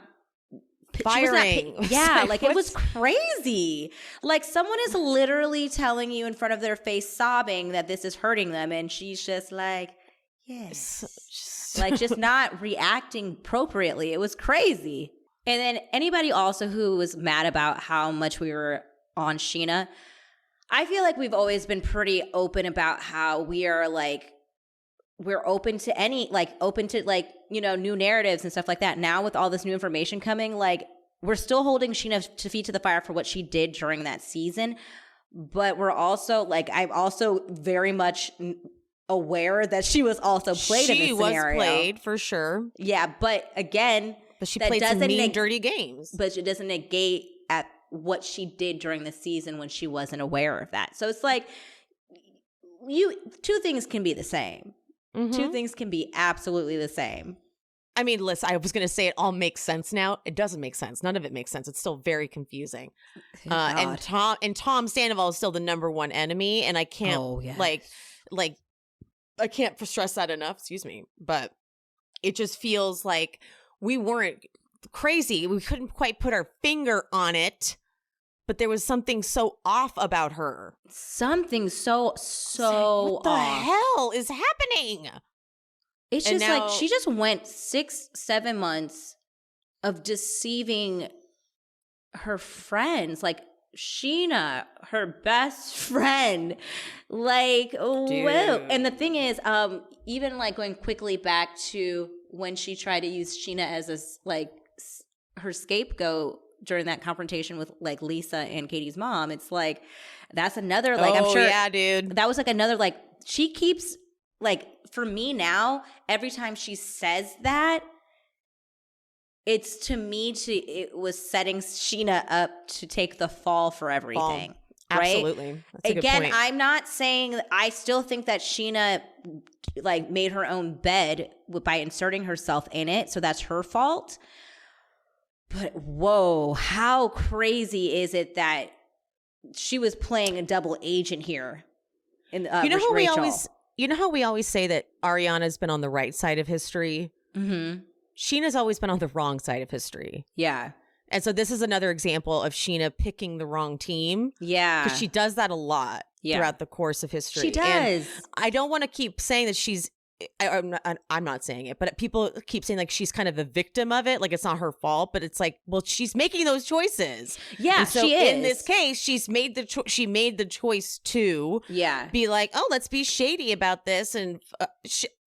firing. It was crazy. Like, someone is literally telling you in front of their face, sobbing, that this is hurting them, and she's just like, yes, like, just not reacting appropriately. It was crazy. And then anybody also who was mad about how much we were on Scheana, I feel like we've always been pretty open about how we are, like, we're open to new narratives and stuff like that. Now, with all this new information coming, like, we're still holding Scheana to feet to the fire for what she did during that season. But we're also, like, I'm also very much aware that she was also played in this scenario. She was played, for sure. Yeah, but again, she played some mean, dirty games. But it doesn't negate at what she did during the season when she wasn't aware of that. So it's like, two things can be the same. Mm-hmm. Two things can be absolutely the same. I mean, listen, I was going to say it all makes sense now. It doesn't make sense. None of it makes sense. It's still very confusing. And Tom Sandoval is still the number one enemy. And I can't I can't stress that enough. Excuse me. But it just feels like we weren't crazy. We couldn't quite put our finger on it. But there was something so off about her. Something so what the hell is happening? It's just like she just went 6-7 months of deceiving her friends, like Scheana, her best friend. Like, whoa. And the thing is, even like going quickly back to when she tried to use Scheana as her scapegoat during that confrontation with, like, Lisa and Katie's mom, it's like, that's another, like, I'm sure. Yeah, dude. That was like another, like, she keeps, like, for me now, every time she says that, it's to me it was setting Scheana up to take the fall for everything. Right? Absolutely. That's a good Again, point. I'm not saying, I still think that Scheana, like, made her own bed by inserting herself in it, so that's her fault. But whoa, how crazy is it that she was playing a double agent here? In Rachel. You know how we always say that Ariana's been on the right side of history? Mm-hmm. Scheana's always been on the wrong side of history. Yeah. And so this is another example of Scheana picking the wrong team. Yeah. Because she does that a lot throughout the course of history. She does. And I don't want to keep saying that she's... I'm not saying it, but people keep saying, like, she's kind of a victim of it, like it's not her fault, but it's like, well, she's making those choices. Yeah, and so she is. In this case, she made the choice to be like, oh, let's be shady about this, and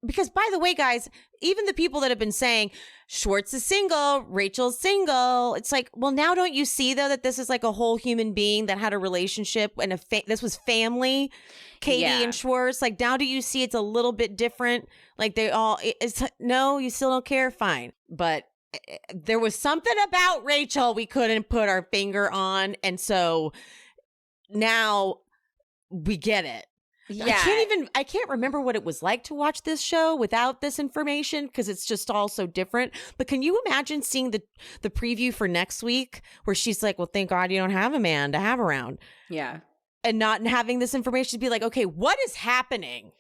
because, by the way, guys, even the people that have been saying Schwartz is single, Rachel's single, it's like, well, now don't you see, though, that this is like a whole human being that had a relationship and this was family, Katie and Schwartz. Like, now do you see it's a little bit different? Like, no, you still don't care? Fine. But there was something about Rachel we couldn't put our finger on. And so now we get it. Yeah. I can't remember what it was like to watch this show without this information because it's just all so different. But can you imagine seeing the preview for next week where she's like, well, thank God you don't have a man to have around. Yeah. And not having this information to be like, okay, what is happening?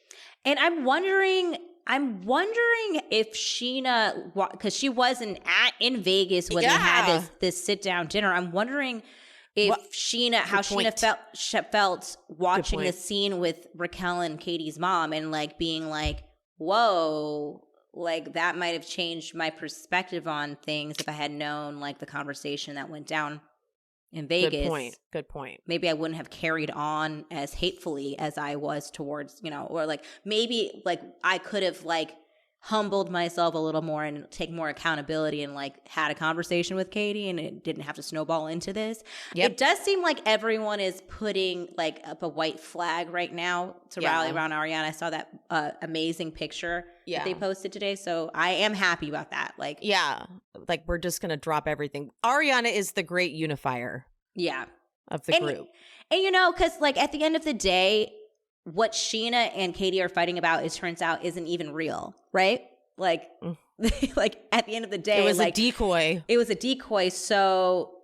And I'm wondering if Scheana, because she wasn't in Vegas when they had this sit down dinner. I'm wondering if how Scheana felt watching the scene with Raquel and Katie's mom and like being like, whoa, like that might have changed my perspective on things if I had known like the conversation that went down in Vegas. Good point. Maybe I wouldn't have carried on as hatefully as I was towards, or like maybe like I could have like humbled myself a little more and take more accountability and like had a conversation with Katie and it didn't have to snowball into this. Yep. It does seem like everyone is putting like up a white flag right now to rally around Ariana. I saw that amazing picture that they posted today. So I am happy about that. Like, like we're just going to drop everything. Ariana is the great unifier. Yeah. Of the group. And cause like at the end of the day, what Scheana and Katie are fighting about, it turns out, isn't even real, right? Like, like at the end of the day, it was like, a decoy. It was a decoy. So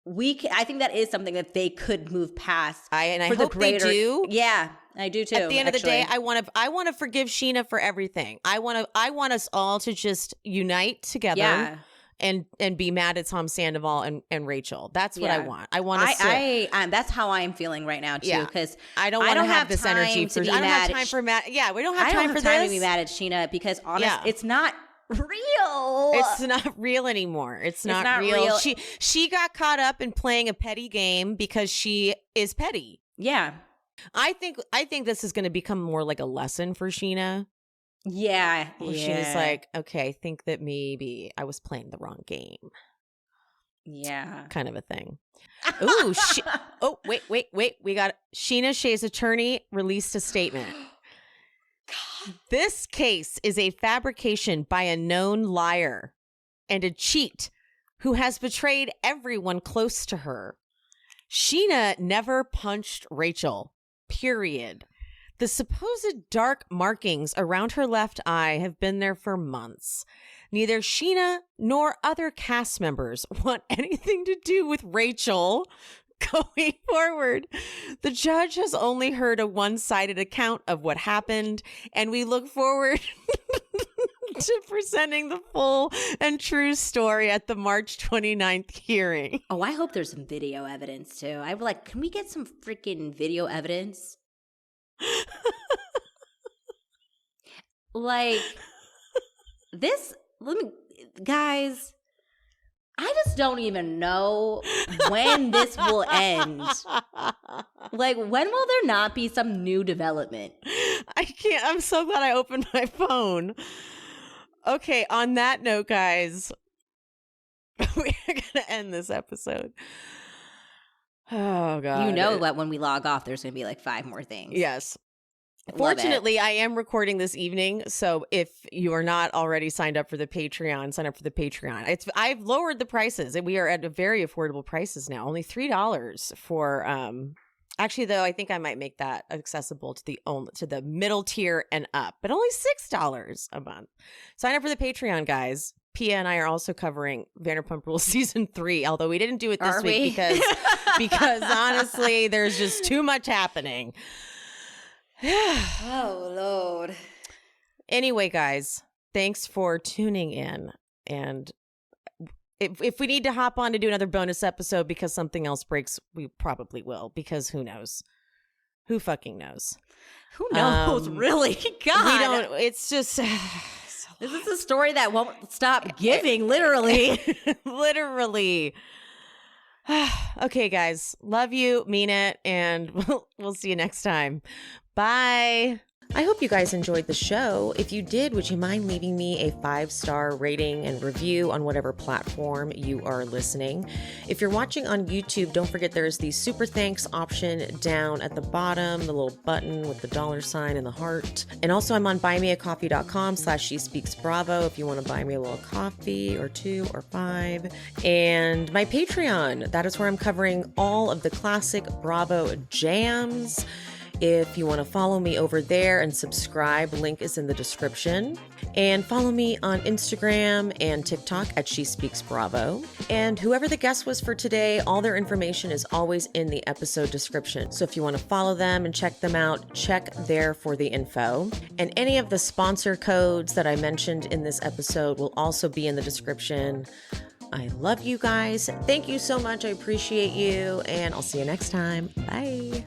I think that is something that they could move past. I hope they do. Yeah, I do too. At the end of the day, I want to forgive Scheana for everything. I want us all to just unite together. Yeah. And be mad at Tom Sandoval and Rachel. That's what I want. I want to. That's how I am feeling right now too. Because I don't want to have this energy for. I don't have time for mad. Yeah, we don't have time for this. I don't have time to be mad at Scheana because honestly, it's not real. It's not real anymore. It's not real. She got caught up in playing a petty game because she is petty. Yeah, I think this is going to become more like a lesson for Scheana. Yeah. She was like, okay, I think that maybe I was playing the wrong game. Yeah. Kind of a thing. Ooh. Wait. We got Scheana Shay's attorney released a statement. God. This case is a fabrication by a known liar and a cheat who has betrayed everyone close to her. Scheana never punched Rachel, period. The supposed dark markings around her left eye have been there for months. Neither Scheana nor other cast members want anything to do with Rachel going forward. The judge has only heard a one-sided account of what happened, and we look forward to presenting the full and true story at the March 29th hearing. Oh, I hope there's some video evidence, too. I'm like, can we get some freaking video evidence? Like this, guys, I just don't even know when this will end. Like, when will there not be some new development? I can't. I'm so glad I opened my phone. Okay, on that note, guys, we're gonna end this episode. Oh, God. You know that when we log off, there's going to be like 5 more things. Yes. Fortunately, I am recording this evening, so if you are not already signed up for the Patreon, sign up for the Patreon. I've lowered the prices, and we are at a very affordable prices now. Only $3 for. Actually, though, I think I might make that accessible to the middle tier and up, but only $6 a month. Sign up for the Patreon, guys. Pia and I are also covering Vanderpump Rules season 3, although we didn't do it this week because honestly, there's just too much happening. Oh, Lord. Anyway, guys, thanks for tuning in. And if we need to hop on to do another bonus episode because something else breaks, we probably will, because who knows? Who fucking knows? Who knows, really? God. We don't, it's just... This is a story that won't stop giving, literally. Literally. Okay, guys. Love you, mean it, and we'll see you next time. Bye. I hope you guys enjoyed the show. If you did, would you mind leaving me a 5-star rating and review on whatever platform you are listening? If you're watching on YouTube, don't forget there's the super thanks option down at the bottom, the little button with the $ and the heart. And also I'm on buymeacoffee.com/SheSpeaksBravo if you want to buy me a little coffee or 2 or 5. And my Patreon, that is where I'm covering all of the classic Bravo jams. If you want to follow me over there and subscribe, link is in the description. And follow me on Instagram and TikTok at She Speaks Bravo. And whoever the guest was for today, all their information is always in the episode description. So if you want to follow them and check them out, check there for the info. And any of the sponsor codes that I mentioned in this episode will also be in the description. I love you guys. Thank you so much. I appreciate you. And I'll see you next time. Bye.